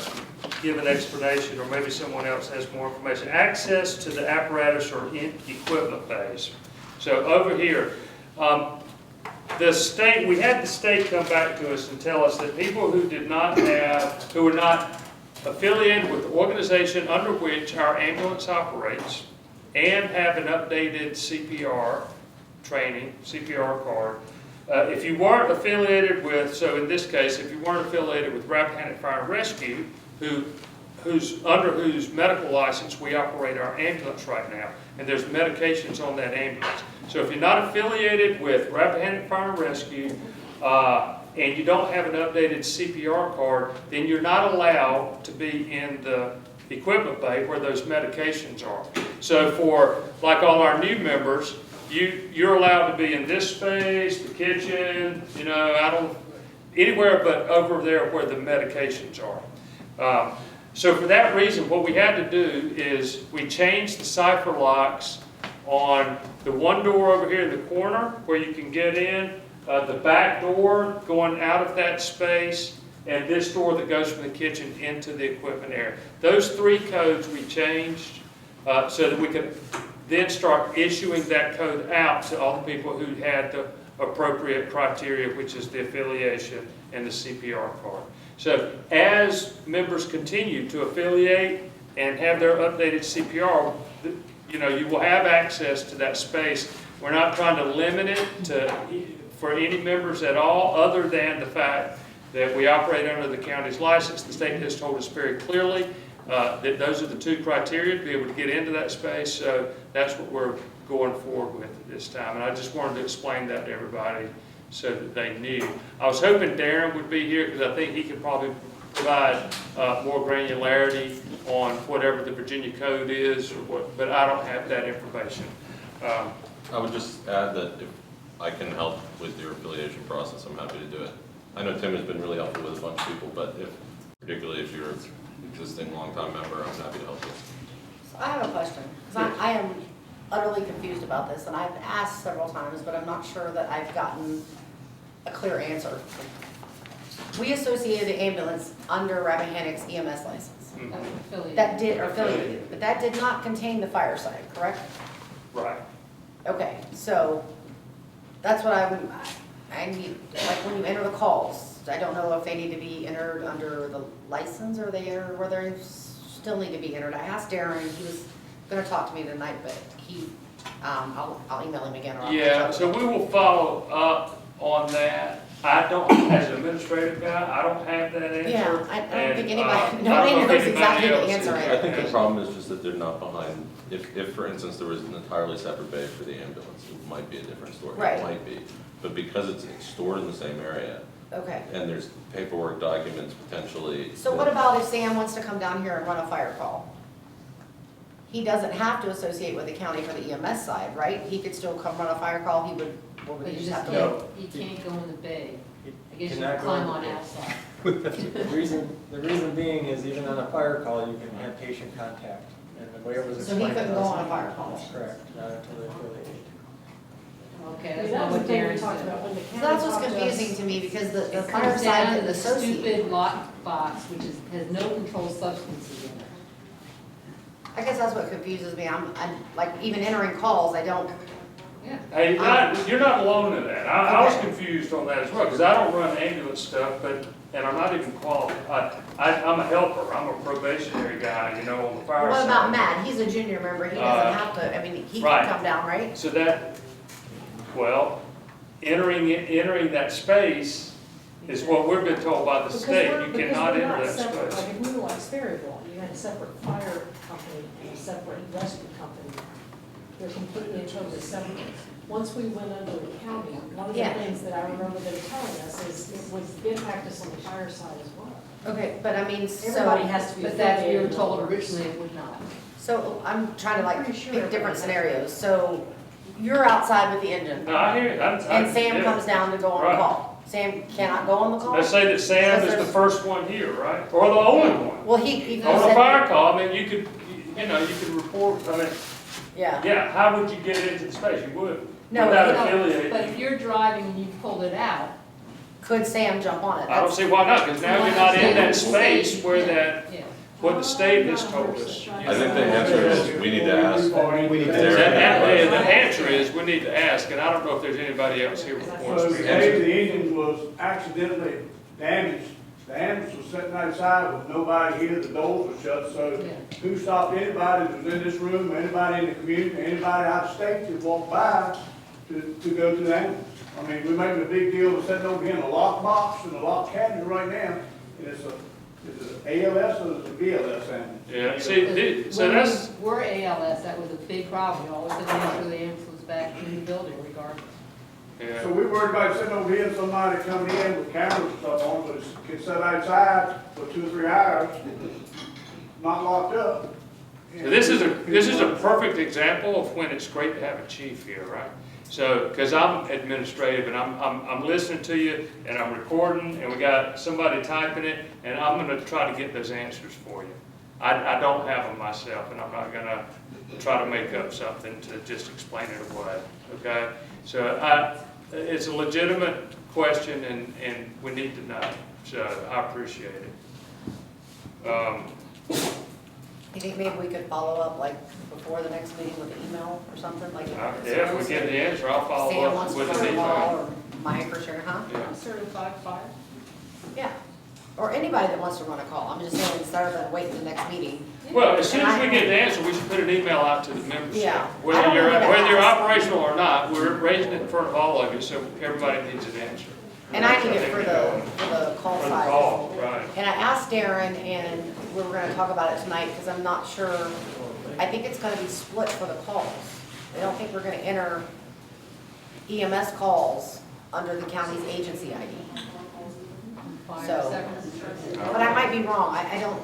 give an explanation, or maybe someone else has more information. Access to the apparatus or equipment bays. So over here, we had the state come back to us and tell us that people who were not affiliated with the organization under which our ambulance operates and have an updated CPR training, CPR card, if you weren't affiliated with, so in this case, if you weren't affiliated with Rappahannock Fire and Rescue, under whose medical license we operate our ambulance right now, and there's medications on that ambulance. So if you're not affiliated with Rappahannock Fire and Rescue, and you don't have an updated CPR card, then you're not allowed to be in the equipment bay where those medications are. So for, like all our new members, you're allowed to be in this space, the kitchen, anywhere but over there where the medications are. So for that reason, what we had to do is we changed the cipher locks on the one door over here in the corner where you can get in, the back door going out of that space, and this door that goes from the kitchen into the equipment area. Those 3 codes we changed so that we could then start issuing that code out to all the people who had the appropriate criteria, which is the affiliation and the CPR card. So as members continue to affiliate and have their updated CPR, you will have access to that space. We're not trying to limit it for any members at all, other than the fact that we operate under the county's license. The state has told us very clearly that those are the 2 criteria to be able to get into that space. So that's what we're going forward with at this time. And I just wanted to explain that to everybody so that they knew. I was hoping Darren would be here because I think he could probably provide more granularity on whatever the Virginia code is, or what, but I don't have that information. I would just add that if I can help with your affiliation process, I'm happy to do it. I know Tim has been really helpful with a bunch of people, but particularly if you're an existing longtime member, I'm happy to help you. So I have a question, because I am utterly confused about this, and I've asked several times, but I'm not sure that I've gotten a clear answer. We associated the ambulance under Rappahannock's EMS license. That did, or affiliated, but that did not contain the fire side, correct? Right. Okay, so that's what I need, like when you enter the calls, I don't know if they need to be entered under the license or whether they still need to be entered. I asked Darren, he was gonna talk to me tonight, but I'll email him again. Or I'll Yeah, so we will follow up on that. I don't, as an administrative guy, I don't have that answer. Yeah, I don't think and, anybody, nobody knows exactly the answer. I think the problem is just that they're not behind, if for instance, there was an entirely separate bay for the ambulance, it might be a different story. Right. It might be, but because it's stored in the same area, Okay. and there's paperwork documents potentially. So what about if Sam wants to come down here and run a fire call? He doesn't have to associate with the county for the EMS side, right? He could still come run a fire call, he would, or would But he you just just have to? can't, you can't go in the bay. I guess you Cannot can go in climb the on bay. outside. The reason being is even on a fire call, you can have patient contact, and the way it was So he explained to couldn't go us- on a fire call? That's correct, not until they're affiliated. Okay, I mean, that's that not was what the thing we Darren talked said. about when the So county that's what's talked to us. confusing to me, because the It fire comes side down to didn't the associate. stupid lockbox, which has no controlled substances in it. I guess that's what confuses me, I'm like, even entering calls, I don't, Yeah. Hey, you're not alone in that. I was confused on that as well, because I don't run ambulance stuff, and I'm not even qualified. I'm a helper, I'm a probationary guy, on the fire what side. about Matt? He's a junior member, he doesn't have to, I mean, he right. can come down, right? So entering that space is what we've been told by the state. You cannot enter that Separate, space. like if we were like Sperryville, you had a separate fire company and a separate rescue company. They're completely and totally separate. Once we went under the county, one of the Yeah. things that I remember them telling us is it would impact us on the fire side as well. Okay, but I mean, so. Everybody has to be But that's, we were affiliated. told originally it would not. So I'm trying to like Pretty sure pick different everybody scenarios, so you're outside with the engine, No, I hear you. and Sam comes down to go on the Right. call. Sam cannot go on the call? Let's say that Sam is the first one here, right? Or the only one. Well, he On a said, fire call, I mean, you could report, yeah. yeah, how would you get into the space? You would. No, Without no, affiliating. But if you're driving and you pulled it out. Could Sam jump on it? I don't see why not, because now you're not in that space where what the state has told us. I think the answer is, we need to ask. We need to. The answer is, we need to ask, and I don't know if there's anybody else here who wants So to the answer. day the engine was accidentally damaged, the ambulance was sitting outside with nobody here, the doors were shut, so who stopped anybody that was in this room, anybody in the community, anybody out of state that walked by to go to the ambulance? I mean, we're making a big deal of sitting over here in a lockbox and a lock cabinet right now, and is it ALS or is it BLS ambulance? Yeah, see, so When that's, we were ALS, that was a big problem. You always had to make sure the ambulance was back in the building regardless. yeah. So we worried about sitting over here and somebody coming in with cameras and stuff on, but it can sit outside for 2 or 3 hours, not locked up. So this is a perfect example of when it's great to have a chief here, right? So, because I'm administrative and I'm listening to you and I'm recording and we got somebody typing it and I'm gonna try to get those answers for you. I don't have them myself and I'm not gonna try to make up something to just explain it away, okay? So it's a legitimate question and we need to know, so I appreciate it. You think maybe we could follow up like before the next meeting with an email or something like? Yeah, if we get the answer, I'll follow Sam up wants to with run an a call, email. or Mike or Sharon, huh? Yeah. Certified fire. Yeah, or anybody that wants to run a call, I'm just saying, instead of waiting the next meeting. Well, as soon as we get the answer, we should put an email out to the membership. Yeah. I Whether don't you're, know who to whether you're ask. operational or not, we're raising it in front of all of you, so everybody needs an answer. And I need it think for we the know. call For the side. call, right. And I asked Darren, and we were gonna talk about it tonight, because I'm not sure, I think it's gonna be split for the calls. I don't think we're gonna enter EMS calls under the county's agency ID. Fire So- seconds. But I might might be wrong, I don't,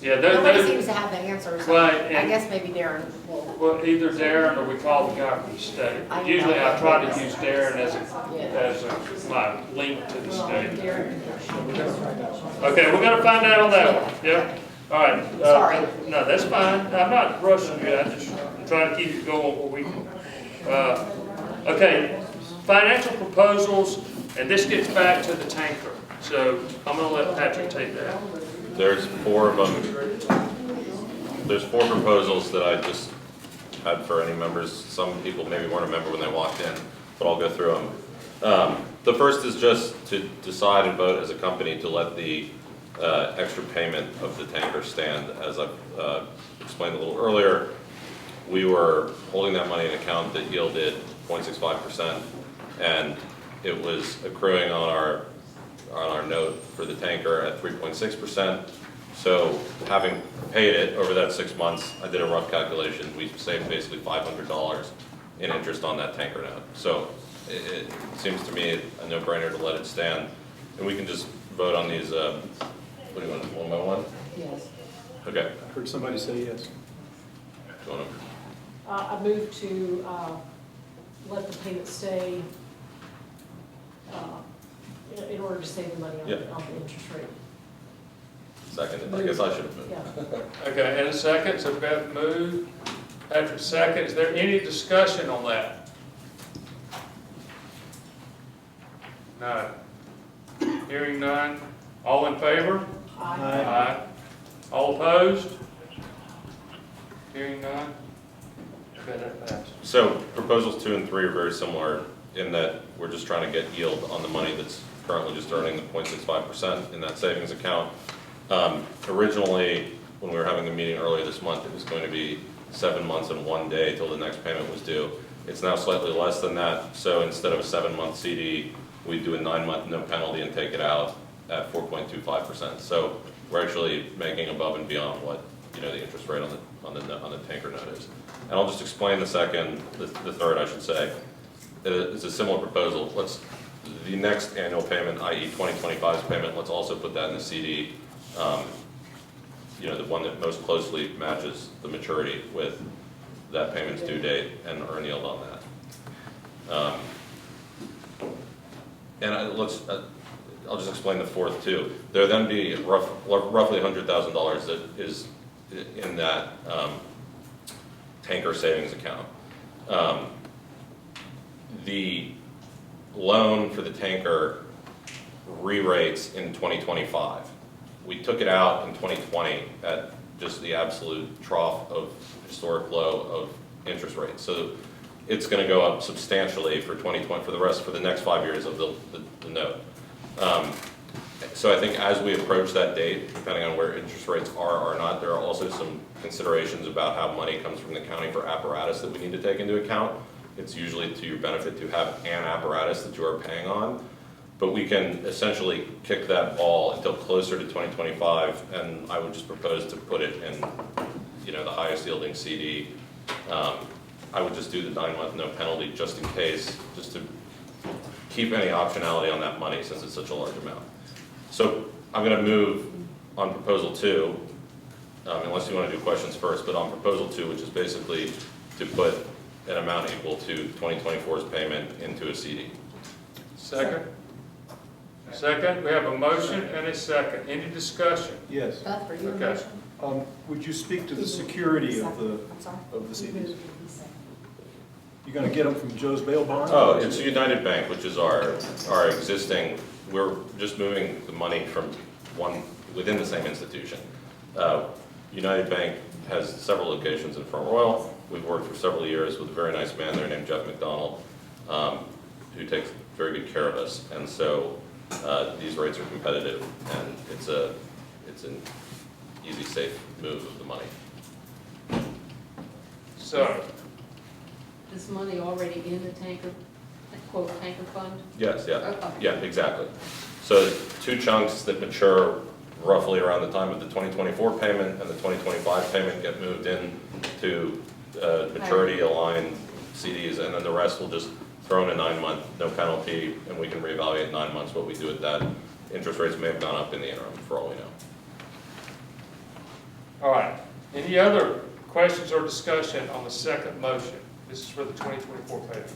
Yeah, nobody those, seems to have the answer, so Right, I and- guess maybe Darren will. well, either Darren or we call the guy from the state. Usually I try to use Darren as my link to the state. Okay, we're gonna find out on that one, yeah? All right. Sorry. No, that's fine. I'm not rushing you. I'm just trying to keep it going where we can. Okay, financial proposals, and this gets back to the tanker. So I'm gonna let Patrick take that. There's 4 of them. There's 4 proposals that I just had for any members. Some people maybe weren't a member when they walked in, but I'll go through them. The first is just to decide and vote as a company to let the extra payment of the tanker stand. As I've explained a little earlier, we were holding that money in an account that yielded 0.65%, and it was accruing on our note for the tanker at 3.6%. So having paid it over that 6 months, I did a rough calculation, we saved basically $500 in interest on that tanker note. So it seems to me a no-brainer to let it stand, and we can just vote on these, what do you want, one by one? Yes. Okay. I heard somebody say yes. Do you want to? I move to let the payment stay in order to save the money on Yep. on the interest rate. Second, I guess I should have moved. Yeah. Okay, and a second. So Beth moved. Patrick second. Is there any discussion on that? No. Hearing none. All in favor? Aye. All opposed? Hearing none. Okay, that passed. So proposals 2 and 3 are very similar in that we're just trying to get yield on the money that's currently just earning the 0.65% in that savings account. Originally, when we were having the meeting earlier this month, it was going to be 7 months and 1 day till the next payment was due. It's now slightly less than that, so instead of a 7-month CD, we do a 9-month no penalty and take it out at 4.25%. So we're actually making above and beyond what the interest rate on the tanker note is. And I'll just explain the third, I should say. It's a similar proposal. The next annual payment, i.e. 2025's payment, let's also put that in the CD. The one that most closely matches the maturity with that payment's due date and earn yield on that. I'll just explain the fourth too. There'll then be roughly $100,000 that is in that tanker savings account. The loan for the tanker re-rates in 2025. We took it out in 2020 at just the absolute trough of historic low of interest rates. So it's going to go up substantially for 2020 for the next 5 years of the note. So I think as we approach that date, depending on where interest rates are or not, there are also some considerations about how money comes from the county for apparatus that we need to take into account. It's usually to your benefit to have an apparatus that you are paying on, but we can essentially kick that ball until closer to 2025, and I would just propose to put it in, the highest yielding CD. I would just do the 9-month no penalty just in case, just to keep any optionality on that money since it's such a large amount. So I'm going to move on proposal 2, unless you want to do questions first, but on proposal 2, which is basically to put an amount equal to 2024's payment into a CD. Second? Second, we have a motion and a second. Any discussion? Yes. Beth, were you in Okay. motion? Would you speak to the security of the CDs? You're going to get them from Joe's Bail Barn? Oh, it's United Bank, which is our existing, we're just moving the money from one within the same institution. United Bank has several locations in Front Royal. We've worked for several years with a very nice man there named Jeff McDonald, who takes very good care of us. And so these rates are competitive, and it's an easy, safe move of the money. So, Is money already in the tanker, quote, tanker fund? Yes, yeah, Okay. yeah, exactly. So 2 chunks that mature roughly around the time of the 2024 payment and the 2025 payment get moved in to maturity aligned CDs, and then the rest will just throw in a 9-month, no penalty, and we can reevaluate in 9 months what we do with that. Interest rates may have gone up in the interim, for all we know. All right. Any other questions or discussion on the second motion? This is for the 2024 payment.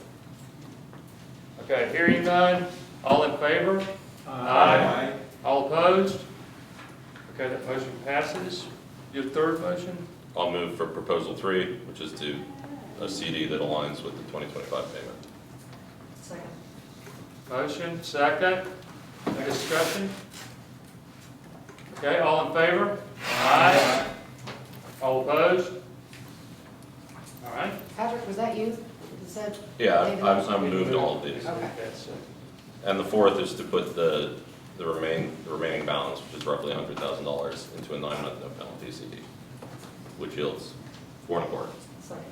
Okay, hearing none. All in favor? Aye. All opposed? Okay, that motion passes. Your third motion? I'll move for proposal 3, which is to a CD that aligns with the 2025 payment. Second. Motion, second. Any discussion? Okay, all in favor? Aye. All opposed? All right. Patrick, was that you that said? Yeah, David? I've moved all of these. Okay. Okay, so, And the fourth is to put the remaining balance, which is roughly $100,000, into a 9-month no penalty CD, which yields 4.25. Second.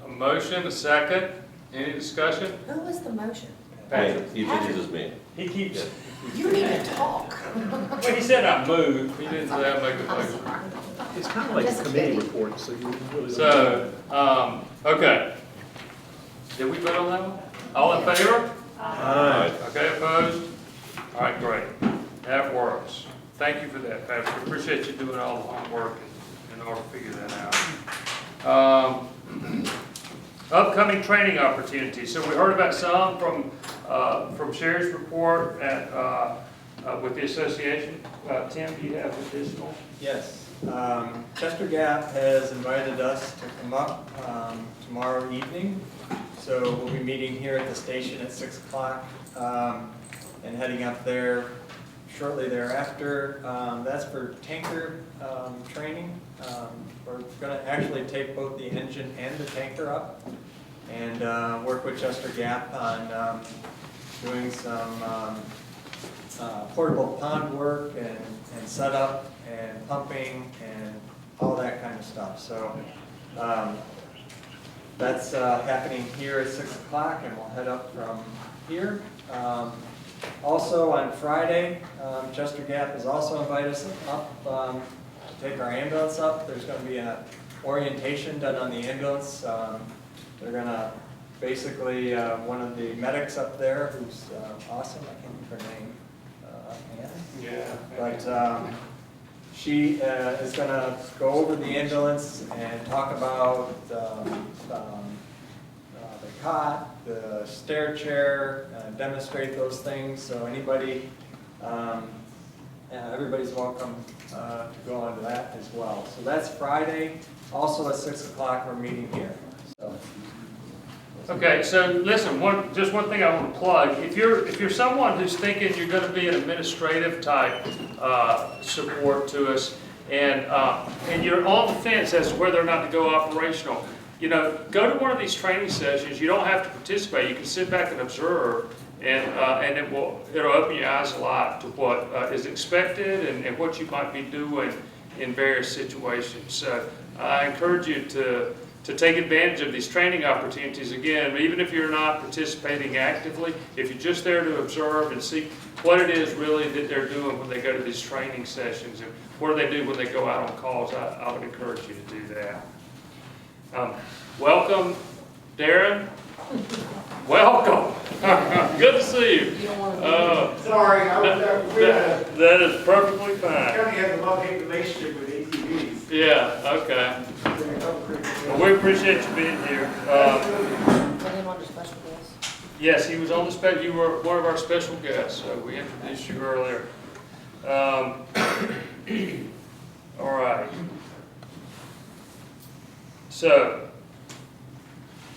a motion, a second. Any discussion? Who was the motion? Patrick? He uses me. He keeps, You need to talk. well, he said I moved. He didn't say I make a motion. It's kind of like a Just committee kidding. report, so you really. So, okay. Did we vote on that one? All in favor? Aye. Okay, opposed? All right, great. That works. Thank you for that, Patrick. Appreciate you doing all the homework in order to figure that out. Upcoming training opportunities. So we heard about some from Sherry's report at, with the association. Tim, do you have additional? Yes. Chester Gap has invited us to come up tomorrow evening. So we'll be meeting here at the station at 6 o'clock and heading up there shortly thereafter. That's for tanker training. We're going to actually take both the engine and the tanker up and work with Chester Gap on doing some portable pond work and setup and pumping and all that kind of stuff. So that's happening here at 6 o'clock, and we'll head up from here. Also on Friday, Chester Gap has also invited us up to take our ambulance up. There's going to be an orientation done on the ambulance. They're going to basically, one of the medics up there who's awesome, I can't remember her name, Anna? Yeah. But she is going to go over the ambulance and talk about the cot, the stair chair, demonstrate those things. So anybody, everybody's welcome to go on to that as well. So that's Friday. Also at 6 o'clock, we're meeting here. So. Okay, so listen, just one thing I want to plug. If you're someone who's thinking you're going to be an administrative type support to us, and you're on the fence as to whether or not to go operational, go to one of these training sessions. You don't have to participate. You can sit back and observe, and it'll open your eyes a lot to what is expected and what you might be doing in various situations. So I encourage you to take advantage of these training opportunities. Again, even if you're not participating actively, if you're just there to observe and see what it is really that they're doing when they go to these training sessions and what do they do when they go out on calls, I would encourage you to do that. Welcome, Darren. Welcome. Good to see you. You don't want to Sorry, I was That is perfectly fine. County has a love-hate relationship with ATVs. Yeah, okay. Well, we appreciate you being here. Yes, he was on the special. You were one of our special guests, so we introduced you earlier. All right. So,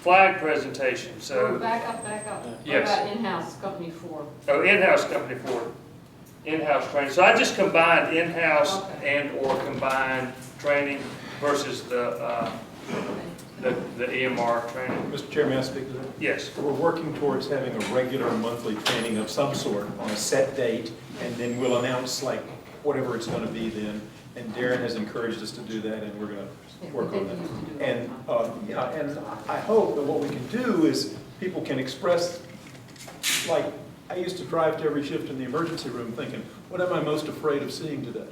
flag presentation. So, back up. Yes. What about in-house company 4? oh, in-house company 4, in-house training. So I just combined in-house and or combined training versus the EMR training. Mr. Chair, may I speak to that? Yes. We're working towards having a regular monthly training of some sort on a set date, and then we'll announce like whatever it's going to be then. And Darren has encouraged us to do that, and we're going to work on that. And and I hope that what we can do is people can express, like I used to drive to every shift in the emergency room thinking, what am I most afraid of seeing today?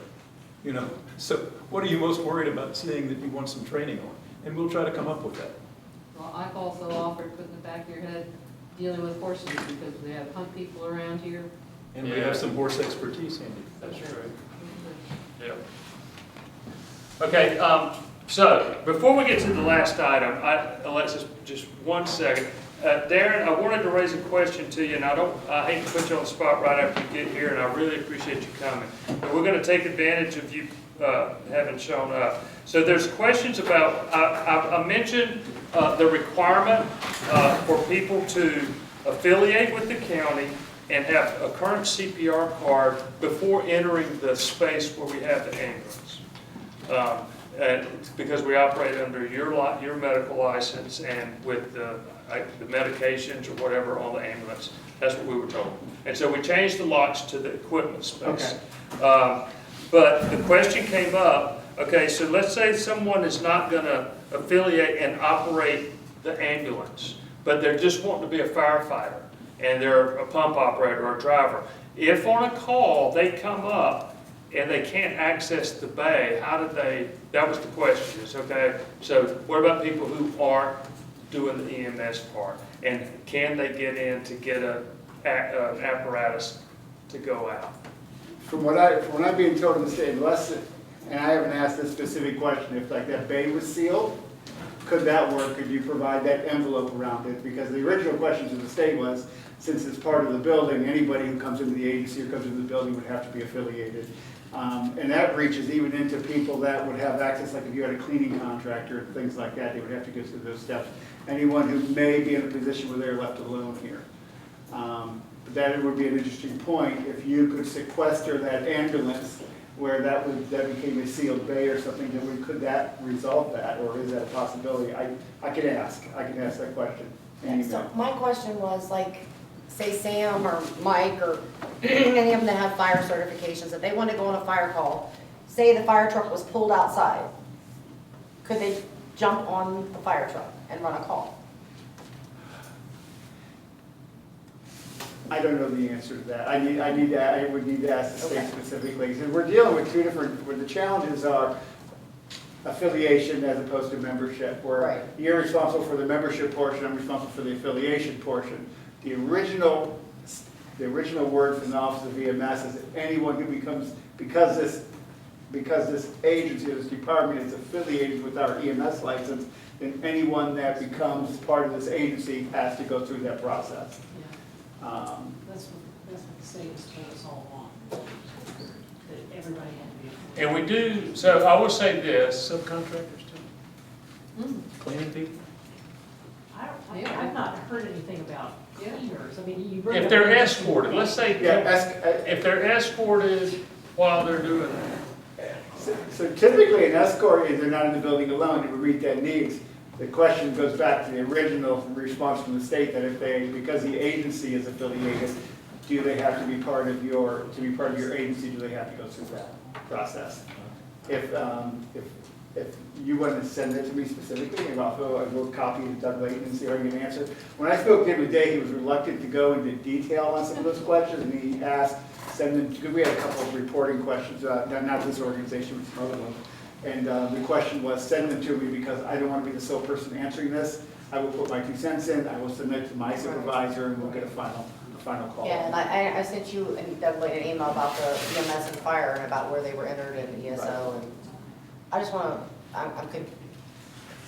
So what are you most worried about seeing that you want some training on? And we'll try to come up with that. Well, I've also offered putting in the back of your head dealing with horses because we have hunt people around here. And we have some horse expertise, Andy. That's true. Yep. Okay, so before we get to the last item, Alexis, just 1 second. Darren, I wanted to raise a question to you, and I hate to put you on the spot right after you get here, and I really appreciate you coming. But we're going to take advantage of you having shown up. So there's questions about, I mentioned the requirement for people to affiliate with the county and have a current CPR card before entering the space where we have the ambulance. And because we operate under your medical license and with the medications or whatever on the ambulance. That's what we were told. And so we changed the locks to the equipment space. Okay. But the question came up, okay, so let's say someone is not going to affiliate and operate the ambulance, but they're just wanting to be a firefighter and they're a pump operator or a driver. If on a call they come up and they can't access the bay, how do they, that was the question, is okay, so what about people who aren't doing the EMS part? And can they get in to get an apparatus to go out? From what I'm being told in the state, unless, and I haven't asked this specific question, if like that bay was sealed, could that work? Could you provide that envelope around it? Because the original question to the state was, since it's part of the building, anybody who comes into the agency or comes into the building would have to be affiliated. And that reaches even into people that would have access, like if you had a cleaning contractor and things like that, they would have to go through those steps. Anyone who may be in a position where they're left alone here. But that would be an interesting point, if you could sequester that ambulance where that became a sealed bay or something, then could that resolve that, or is that a possibility? I can ask that question. So my question was, like, say Sam or Mike or any of them that have fire certifications, if they want to go on a fire call, say the fire truck was pulled outside, could they jump on the fire truck and run a call? I don't know the answer to that. I would need to ask the state specifically. Because we're dealing with two different, where the challenges are affiliation as opposed to membership, where you're responsible for the membership portion, I'm responsible for the affiliation portion. The original word from the Office of EMS is that anyone who becomes, because this agency, this department is affiliated with our EMS license, then anyone that becomes part of this agency has to go through that process. That's what the state has told us all along, that everybody had to be. And we do, so I will say this. Subcontractors too? Cleaning people? I've not heard anything about cleaners. I mean, you bring If up- they're escorted, let's say, if they're escorted while they're doing that. So typically an escort, if they're not in the building alone, it would meet that needs. The question goes back to the original response from the state that if they, because the agency is affiliated, do they have to be part of your, agency, do they have to go through that process? If you want to send it to me specifically, and I will copy to Doug Layton and see if I can answer. When I spoke to him today, he was reluctant to go into detail on some of those questions, and he asked, send them, because we had a couple of reporting questions, not this organization, but some other ones. And the question was, send them to me because I don't want to be the sole person answering this. I will put my 2 cents in, I will submit to my supervisor, and we'll get a final call. Yeah, and I sent you and Doug an email about the EMS and fire and about where they were entered in the ESO. And I just want to, I'm good.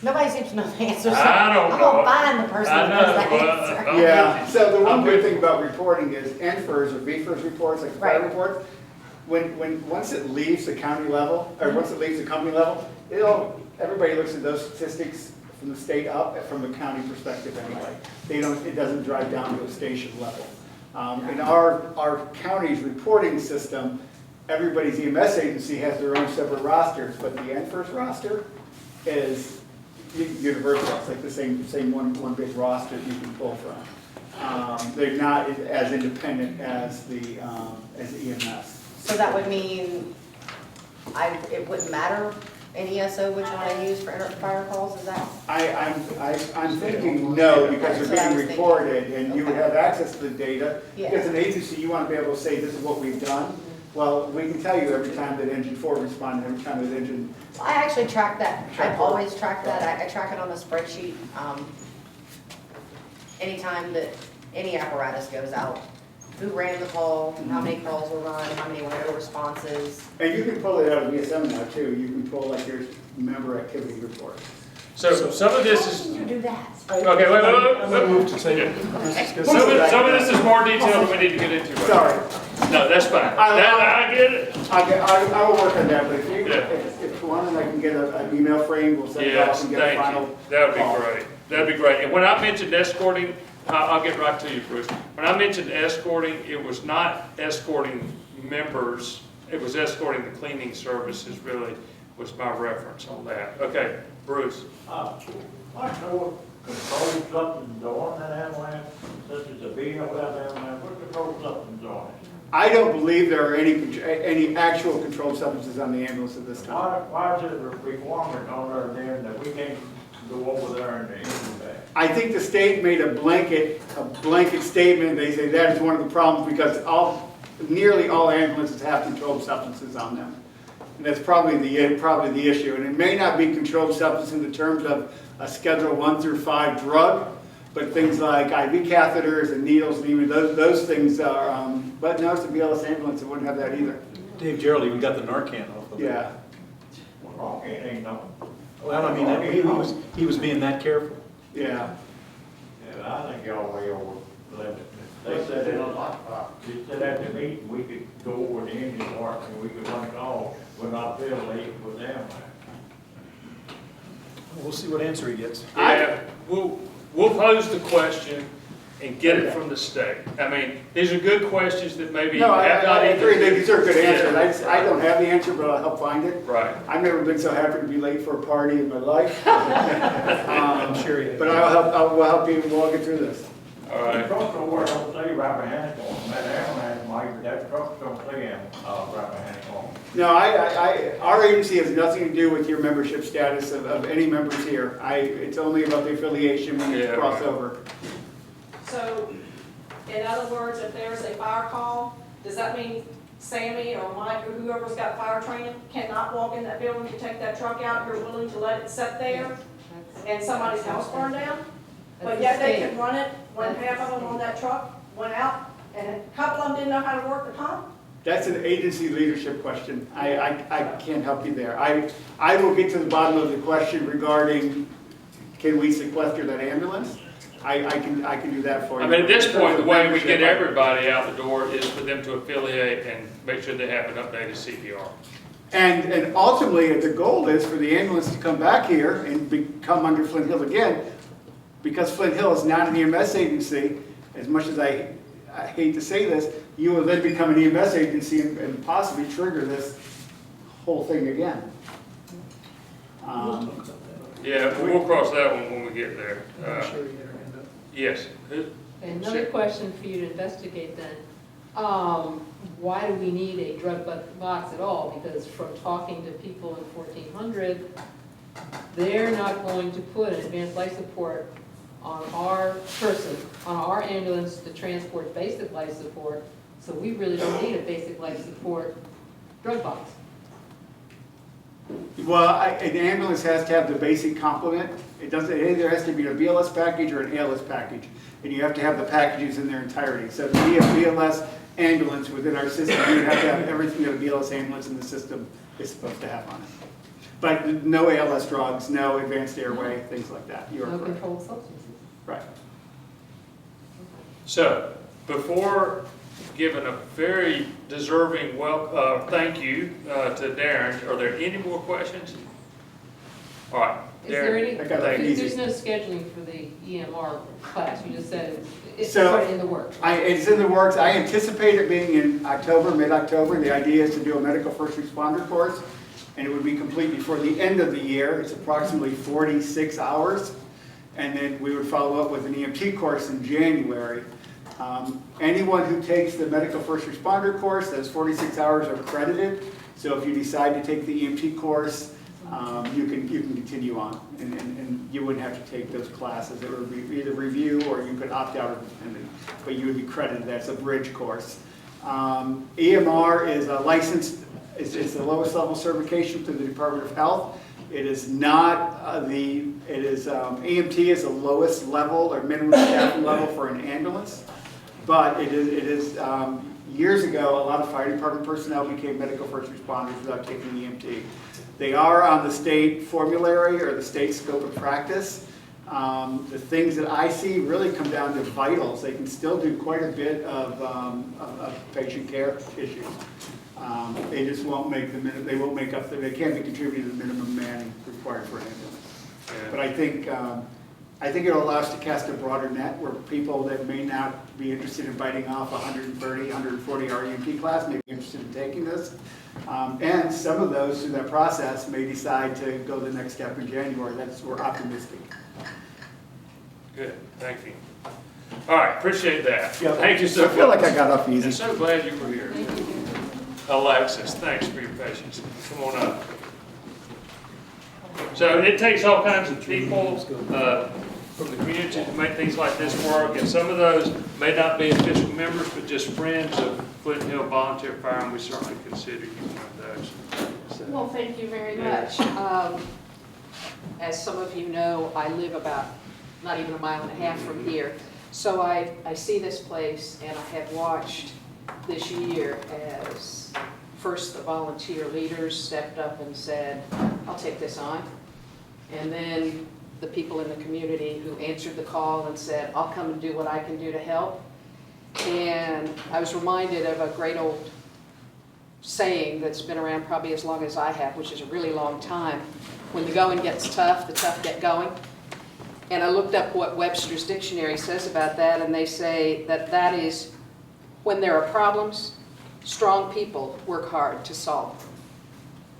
Nobody seems to know the answer. So I don't know. I'm going to find the person that knows the answer. Yeah, so the one good thing about reporting is NFIRS or VFIRS reports, like the fire reports, once it leaves the county level, or once it leaves the company level, everybody looks at those statistics from the state up, from the county perspective anyway. It doesn't drive down to a station level. In our county's reporting system, everybody's EMS agency has their own separate rosters, but the NFIRS roster is universal. It's like the same one big roster you can pull from. They're not as independent as the EMS. So that would mean it wouldn't matter in ESO which one I use for fire calls, is that? I'm thinking no, because they're being recorded and you would have access to the data. As an agency, you want to be able to say, this is what we've done. Well, we can tell you every time that engine 4 responded, every time that engine... I actually track that. I've always tracked that. I track it on a spreadsheet. Anytime that any apparatus goes out, who ran the call, how many calls were run, how many were no responses. And you can pull it out of VSM now too, you can pull like your member activity report. So some of this How is, can you do that? okay, wait, I'm gonna move to table. Some of this is more detail than we need to get into right Sorry, now. No, that's fine. I get it. I will work on that, but if you, Yeah. if you want, and I can get an email frame, we'll send it off Yes, and get a thank final. you. That would be call. great. That'd be great. And when I mentioned escorting, I'll get right to you, Bruce. When I mentioned escorting, it was not escorting members, it was escorting the cleaning services really was my reference on that. Okay, Bruce. I know control something's on that ambulance, such as a vehicle with that ambulance, what control something's on it? I don't believe there are any actual controlled substances on the ambulance at this time. Why is it a requirement on there then that we can't go over there and use that? I think the state made a blanket statement. They say that is one of the problems because nearly all ambulances have controlled substances on them. And that's probably the issue. And it may not be controlled substance in the terms of a Schedule 1 through 5 drug, but things like IV catheters and needles and even those things are, but no, it's a BLS ambulance, it wouldn't have that either. Dave Gerald even got the Narcan off of it. Yeah. Well, it ain't nothing. Well, I mean, he was being that careful. Yeah. Yeah, I think y'all way over the limit. They said at the meeting, we could go over the engine part and we could run a call, but not feel late with them. We'll see what answer he gets. Yeah, we'll pose the question and get it from the state. I mean, these are good questions that maybe No, I have not agree, even. these are good Yeah. answers. I don't have the answer, but I'll help find it. Right. I've never been so happy to be late for a party in my life. I'm sure he But we'll help you walk it through this. All The right. truck don't work, don't say Rappahannock on them, that ambulance might, but that truck don't say Rappahannock on them. No, our agency has nothing to do with your membership status of any members here. It's only about the affiliation when you Yeah, cross right. over. So, in other words, if there's a fire call, does that mean Sammy or Mike or whoever's got fire training cannot walk in that building to take that truck out? You're willing to let it sit there and somebody's house burn down? But yet they can run it when half of them on that truck went out and a couple of them didn't know how to work the pump? That's an agency leadership question. I can't help you there. I will get to the bottom of the question regarding, can we sequester that ambulance? I can do that for you. I mean, at this point, the way we get everybody out the door is for them to affiliate and make sure they have an updated CPR. And ultimately, the goal is for the ambulance to come back here and become under Flint Hill again, because Flint Hill is not an EMS agency. As much as I hate to say this, you will then become an EMS agency and possibly trigger this whole thing again. Yeah, we'll cross that one when we get there. I'm sure he had her hand up. Yes. Another question for you to investigate then. Why do we need a drug box at all? Because from talking to people in 1400, they're not going to put an advanced life support on our person, on our ambulance to transport basic life support. So we really don't need a basic life support drug box. Well, an ambulance has to have the basic complement. It either has to be a BLS package or an ALS package, and you have to have the packages in their entirety. So to be a BLS ambulance within our system, you have to have everything that a BLS ambulance in the system is supposed to have on it. But no ALS drugs, no advanced airway, things like that. You are No correct. controlled substances. Right. So, before giving a very deserving thank you to Darren, are there any more questions? All right. Is there any, I got that easy. there's no scheduling for the EMR class, you just said it's So, sort of in the works. It's in the works. I anticipate it being in October, mid-October. The idea is to do a medical first responder course, and it would be complete before the end of the year. It's approximately 46 hours, and then we would follow up with an EMT course in January. Anyone who takes the medical first responder course, those 46 hours are accredited. So if you decide to take the EMT course, you can continue on, and you wouldn't have to take those classes. It would be either review or you could opt out of it, but you would be credited. That's a bridge course. EMR is a licensed, it's the lowest level certification through the Department of Health. It is not EMT is the lowest level or minimum staffing level for an ambulance. But it is, years ago, a lot of fire department personnel became medical first responders without taking EMT. They are on the state formulary or the state scope of practice. The things that I see really come down to vitals. They can still do quite a bit of patient care issues. They just won't make they won't make up, they can't be contributing to the minimum manning required for an ambulance. But I think it'll allow us to cast a broader net where people that may not be interested in biting off 130, 140 REMT class may be interested in taking this. And some of those through that process may decide to go the next step in January. We're optimistic. Good, thank you. All right, appreciate that. Yeah. Thank you so much. I feel like I got off easy. I'm so glad you were here. Alexis, thanks for your patience. Come on up. So it takes all kinds of people from the community to make things like this work, and some of those may not be official members, but just friends of Flint Hill Volunteer Fire, and we certainly consider you one of those. So, Well, thank you very much. As some of you know, I live about not even a mile and a half from here. So I see this place, and I have watched this year as first the volunteer leaders stepped up and said, I'll take this on. And then the people in the community who answered the call and said, I'll come and do what I can do to help. And I was reminded of a great old saying that's been around probably as long as I have, which is a really long time. When the going gets tough, the tough get going. And I looked up what Webster's dictionary says about that, and they say that that is when there are problems, strong people work hard to solve them.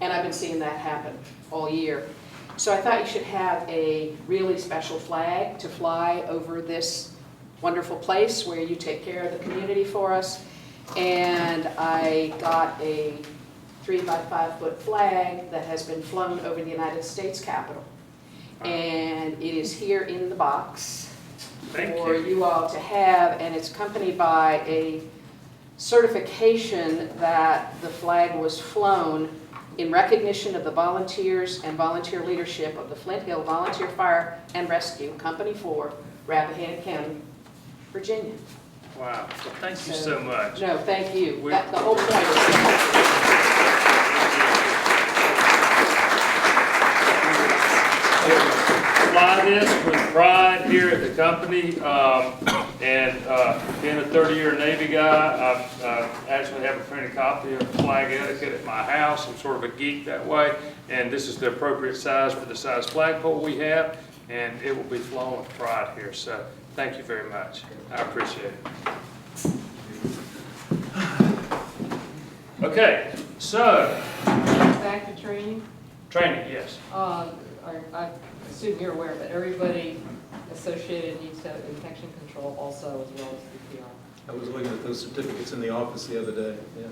And I've been seeing that happen all year. So I thought you should have a really special flag to fly over this wonderful place where you take care of the community for us. And I got a 3 by 5 foot flag that has been flown over the United States Capitol. And it is here in the box for you all to have, and it's accompanied by a certification that the flag was flown in recognition of the volunteers and volunteer leadership of the Flint Hill Volunteer Fire and Rescue Company 4, Rappahannock County, Virginia. wow, well, thank you so much. No, thank you. The whole point is Fly this with pride here at the company, and being a 30-year Navy guy, I actually have a printed copy of flag etiquette at my house. I'm sort of a geek that way, and this is the appropriate size for the size flagpole we have, and it will be flown with pride here. So thank you very much. I appreciate it. Okay, so Back to training. training, yes. I assume you're aware, but everybody associated needs to have infection control also as well as CPR. I was looking at those certificates in the office the other day, yeah.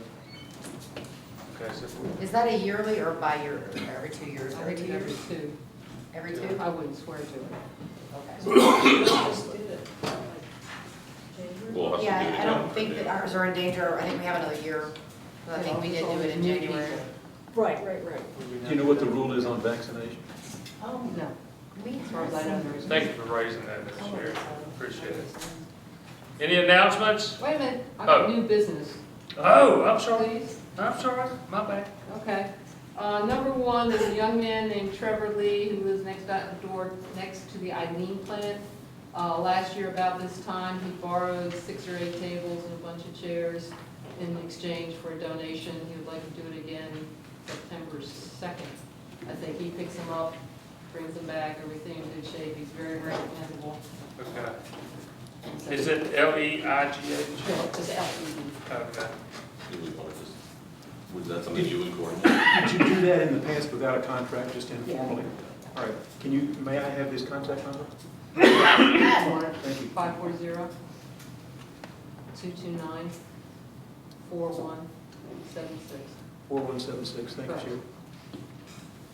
Okay, so Is that a yearly or by year, every 2 years? I think every two. Every two? I wouldn't swear to it. Okay. We'll have to do it Yeah, I don't again. think that ours are in danger. I think we have another year. I think we did do it in January. Right. Do you know what the rule is on vaccination? Oh, no. As far as I know, there is. thank you for raising that, Mr. Chair. Appreciate it. Any announcements? Wait a minute, I got new business. Oh, I'm sorry. Please? I'm sorry. My bad. Okay. Number one, there's a young man named Trevor Lee who lives next door, next to the Eileen plant. Last year about this time, he borrowed 6 or 8 tables and a bunch of chairs in exchange for a donation. He would like to do it again September 2nd. I think he picks them up, brings them back, everything in good shape. He's very, very dependable. Okay. Is it L-E-I-G-H? No, it's just LED. Okay. Was that something you would coordinate? Did you do that in the past without a contract, just informally? All right, may I have his contact number? Thank you. 540-229-4176. 4176, thank you, Correct. Chair.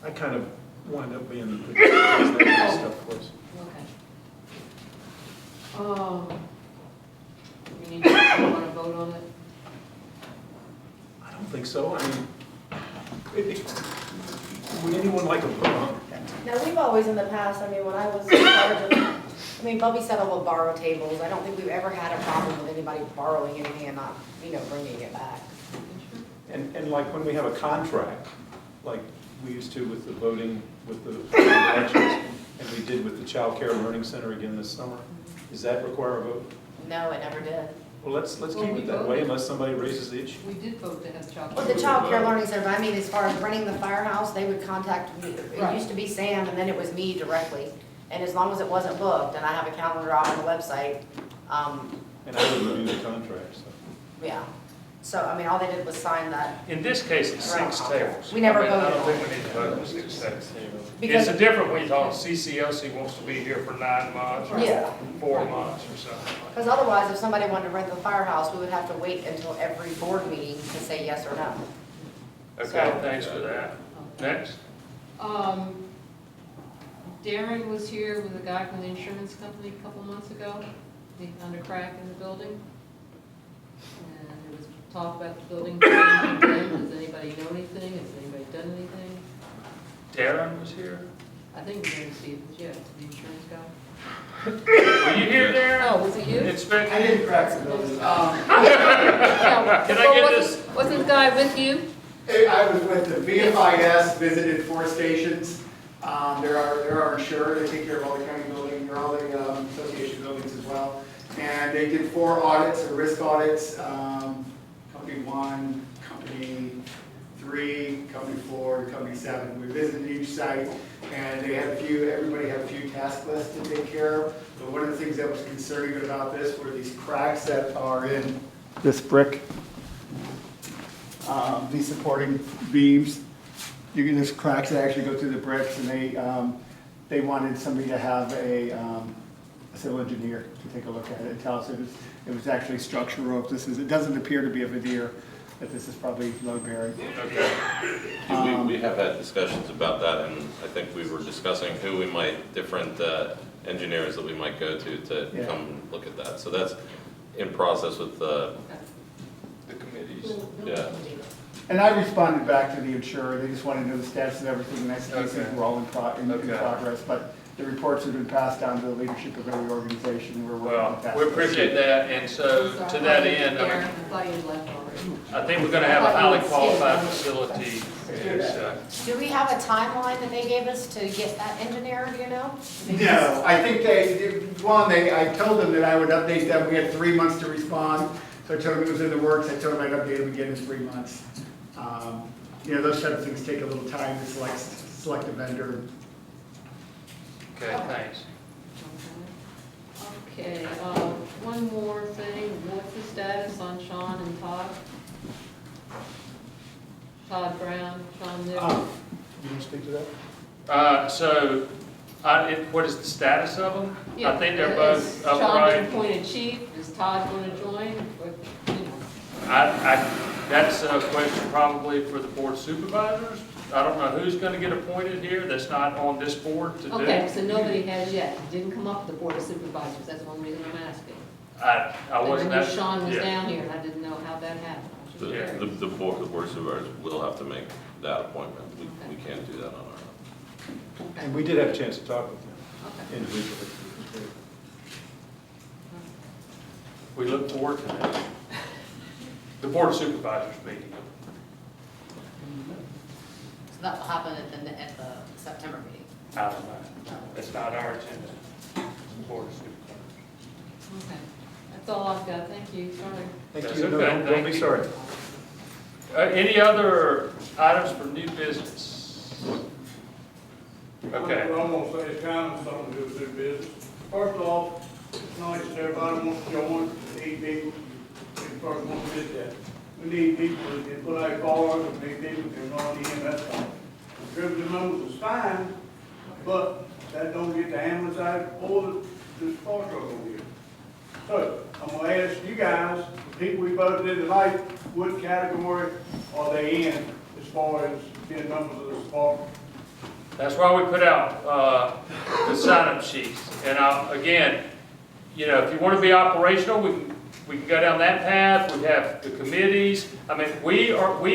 I kind of wind up being the that stuff for us. Okay. We need to want to vote on it? I don't think so, I mean, would anyone like a vote on it? Now, we've always in the past, I mean, when I was in charge of I mean, Bubby said I will borrow tables. I don't think we've ever had a problem with anybody borrowing anything and not, bringing it back. And like when we have a contract, like we used to with the voting, with the elections, and we did with the Child Care Learning Center again this summer, does that require a vote? No, it never did. Well, let's keep it that way unless somebody raises the issue. We did vote to have child. Well, the Child Care Learning Center, but I mean, as far as renting the firehouse, they would contact me. It Right. used to be Sam, and then it was me directly. And as long as it wasn't booked, and I have a calendar out on the website, And I would review the contract, so. yeah. So, I mean, all they did was sign that. In this case, it's 6 tables. We never I voted don't on think it. we need to vote on 6 tables. Because- It's a different when you talk, CCLC wants to be here for 9 months or Yeah. 4 months or something. Because otherwise, if somebody wanted to rent the firehouse, we would have to wait until every board meeting to say yes or no. Okay, So- thanks for that. Next. Darren was here with a guy from the insurance company a couple months ago. He found a crack in the building. And there was talk about the building being condemned. Does anybody know anything? Has anybody done anything? Darren was here. I think Darren Stevens, yeah, the insurance guy. Were you here, Darren? Oh, was it you? Inspector? I didn't crack the building. Can I get this? Was this guy with you? I was with the VFIS, visited 4 stations. There are insured, they take care of all the county buildings, or all the association buildings as well. And they did 4 audits, or risk audits, company 1, company 3, company 4, and company 7. We visited each site, and they had everybody had a few task lists to take care of. But one of the things that was concerning about this were these cracks that are in this brick, these supporting beams. There's cracks that actually go through the bricks, and they wanted somebody to have a civil engineer to take a look at it and tell us it was actually structural. It doesn't appear to be a veneer, that this is probably load bearing. We have had discussions about that, and I think we were discussing who we might, different engineers that we might go to Yeah. come look at that. So that's in process with the committees. Yeah. And I responded back to the insurer, they just wanted to know the status of everything, and that's Okay. we're all in Okay. progress. But the reports have been passed down to the leadership of every organization, we're working Well, on that. we appreciate that, and so to that end, Darren, I thought you had left already. I think we're gonna have a highly qualified facility. And, Do we have a timeline that they gave us to get that engineer, do you know? No, I think I told them that I would update them, we had 3 months to respond, so I told them it was in the works, I told them I'd update them again in 3 months. Those type of things take a little time to select a vendor. Okay, thanks. Okay, one more thing, what's the status on Sean and Todd? Todd Brown, Sean Nick? You want to speak to that? What is the status of them? Yeah, I think they're is both Sean upright. been appointed chief, is Todd going to join? That's a question probably for the board of supervisors. I don't know who's gonna get appointed here that's not on this board to do. Okay, so nobody has yet, it didn't come up with the board of supervisors, that's one reason I'm asking. I wasn't. I knew Sean was yeah. down here, and I didn't know how that happened. I was just curious. The board of supervisors will have to make that appointment. We can't do that on our own. And we did have a chance to talk with them Okay. individually. We look forward to that. The board of supervisors meeting. So that will happen at the September meeting. I don't know. That's not our agenda. The board of supervisors. Okay, that's all I've got, thank you, sorry. Thank That's you. No, okay. don't Thank be you. sorry. Any other items for new business? Okay. I'm gonna say it's kind of something to do with business. First off, it's nice that everybody wants to join, need people, and first one did that. We need people that can put out fires, we need people that can run the EMS line. Contributing numbers is fine, but that don't get the ambulance out or the fire truck over here. So, I'm gonna ask you guys, the people we voted in tonight, what category are they in as far as being members of this department? That's why we put out the sign-up sheets. And again, if you want to be operational, we can go down that path. We have the committees. I mean, we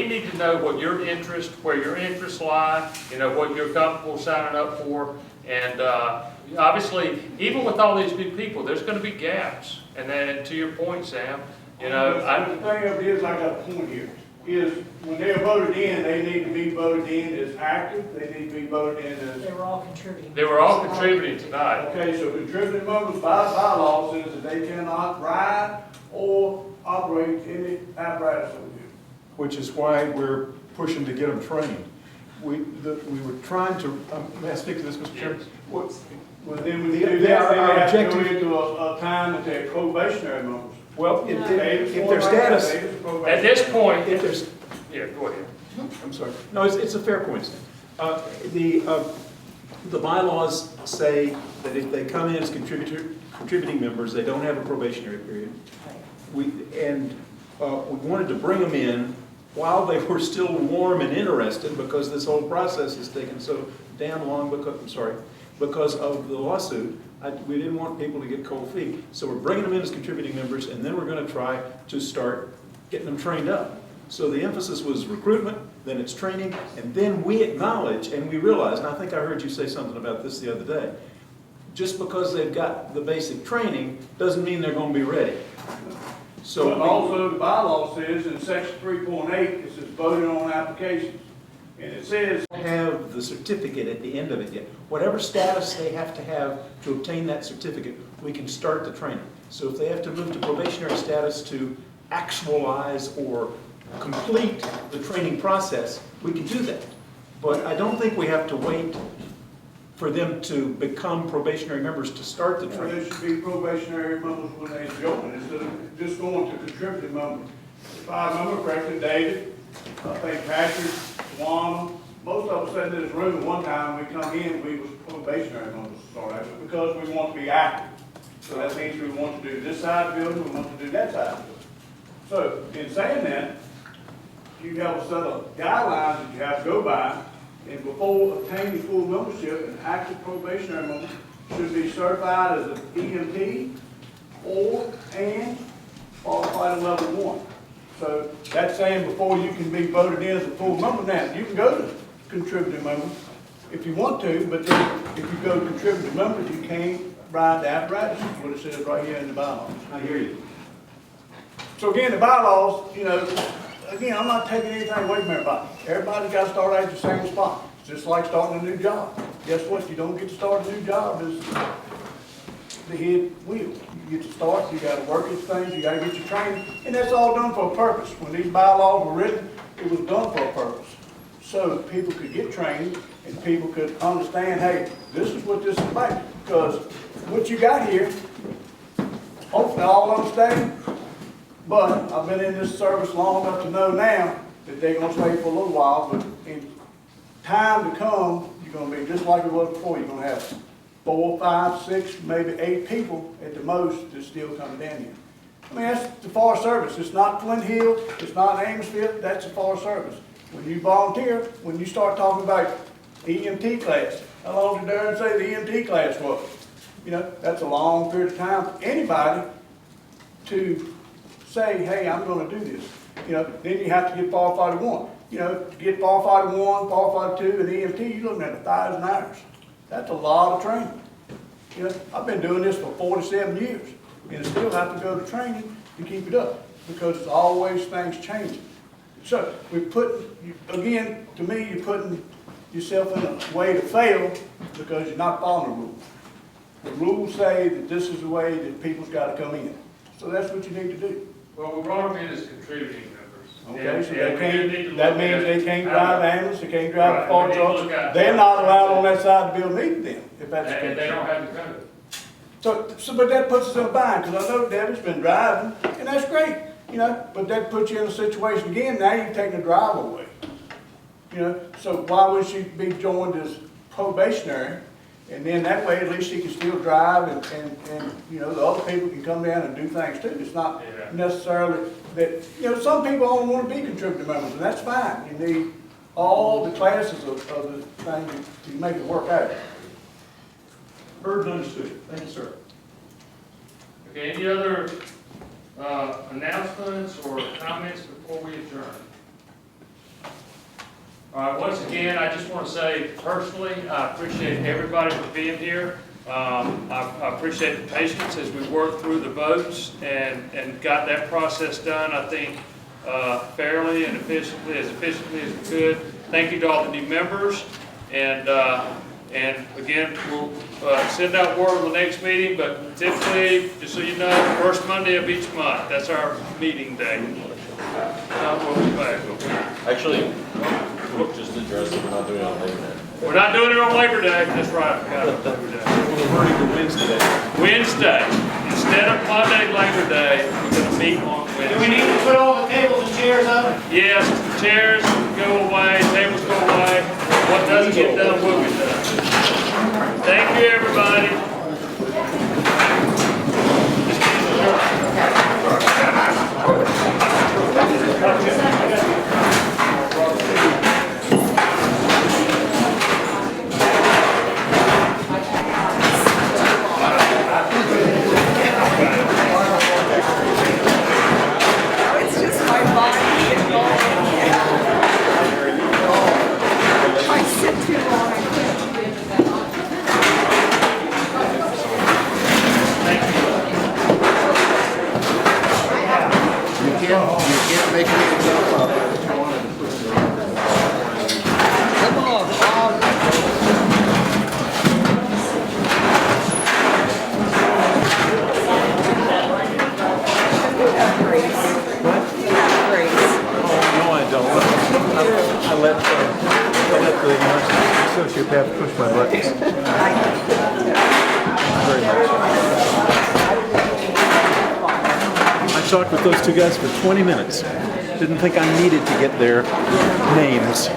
need to know what your interest, where your interests lie, what you're comfortable signing up for. And obviously, even with all these new people, there's going to be gaps. And then to your point, Sam, you know, The thing of it is, I got a point here, is when they're voted in, they need to be voted in as active, they need to be voted in as. They were all contributing. they were all contributing tonight. Okay, so contributing members by bylaw says that they cannot ride or operate any apparatus over here. Which is why we're pushing to get them trained. We were trying to, may I speak to this, Mr. Chairman? Well, then we do that, then they have to go into a time that they're probationary members. Well, if their status, At this point, if there's, yeah, go ahead. I'm sorry. No, it's a fair point, Sam. The bylaws say that if they come in as contributing members, they don't have a probationary period. We wanted to bring them in while they were still warm and interested, because this whole process has taken so damn long because of the lawsuit. We didn't want people to get cold feet. So we're bringing them in as contributing members, and then we're going to try to start getting them trained up. So the emphasis was recruitment, then it's training, and then we acknowledge and we realize, and I think I heard you say something about this the other day, just because they've got the basic training doesn't mean they're going to be ready. So But also the bylaw says in section 3.8, it says voting on applications. And it says, have the certificate at the end of it yet. Whatever status they have to have to obtain that certificate, we can start the training. So if they have to move to probationary status to actualize or complete the training process, we can do that. But I don't think we have to wait for them to become probationary members to start the training. there should be probationary members when they join, instead of just going to contributing members. If I remember correctly, David, I think Patrick, Juan, most of us sat in this room one time, we come in, we was probationary members, sorry, because we want to be active. So that means we want to do this side of the building, we want to do that side of the building. So in saying that, you have a set of guidelines that you have to go by, and before obtaining full membership, an active probationary member should be certified as an EMT and qualified at level 1. So that's saying before you can be voted in as a full member. Now, you can go to contributing member if you want to, but then if you go to contributing members, you can't ride the apparatus, is what it says right here in the bylaws. I hear you. So again, the bylaws, you know, again, I'm not taking anything away from everybody. Everybody's got to start out at the same spot. It's just like starting a new job. Guess what? You don't get to start a new job as the head wheel. You get to start, you got to work at things, you got to get your training, and that's all done for a purpose. When these bylaws were written, it was done for a purpose. So people could get trained and people could understand, hey, this is what this is about. Because what you got here, hopefully all understand, but I've been in this service long enough to know now that they're going to stay for a little while, but in time to come, you're going to be just like it was before. You're going to have 4, 5, 6, maybe 8 people at the most that's still coming down here. I mean, that's the Forest Service. It's not Flint Hill, it's not Amosville, that's the Forest Service. When you volunteer, when you start talking about EMT class, how long did Darren say the EMT class was? You know, that's a long period of time for anybody to say, hey, I'm going to do this. You know, then you have to get firefighter 1. You know, to get firefighter 1, firefighter 2, and EMT, you're looking at 1,000 hours. That's a lot of training. You know, I've been doing this for 47 years, and I still have to go to training to keep it up, because it's always things changing. So we put, again, to me, you're putting yourself in a way to fail because you're not following the rules. The rules say that this is the way that people's got to come in. So that's what you need to do. Well, we brought them in as contributing members. Okay, so And they we do need to can't, look that means at they can't how- drive the ambulance, they can't drive the Right, fire we need to look trucks. at- They're not allowed on that side of the building either then, if that's the And case. they don't have the code. So, but that puts us in a bind, because I know Debbie's been driving, and that's great, you know, but that puts you in a situation again, now you're taking the drive away. You know, so why would she be joined as probationary? And then that way, at least she can still drive, and you know, the other people can come down and do things too. It's not necessarily that, you know, some people only want to be contributing members, and that's fine. You need all the classes of the thing to make it work out. Heard and understood. Thank you, sir. Okay, any other announcements or comments before we adjourn? All right, once again, I just want to say personally, I appreciate everybody for being here. I appreciate the patience as we worked through the votes and got that process done, I think, fairly and efficiently as we could. Thank you to all the new members. And again, we'll send out word on the next meeting, but typically, just so you know, first Monday of each month, that's our meeting day. We'll be back. Actually, we'll just address it, we're not doing it on Labor Day. We're not doing it on Labor Day. That's right, I forgot about Labor Day. We're reverting to Wednesday. Wednesday, instead of Monday, Labor Day, we're going to meet on Wednesday. Do we need to put all the tables and chairs up? Yes, chairs go away, tables go away. What doesn't get done will be done. Thank you, everybody. It's just my body. If I sit too long, I can't. You can't make yourself up. Come on, Bob. No, I don't. I let the sociopath push my buttons. Very much. I talked with those two guys for 20 minutes. Didn't think I needed to get their names.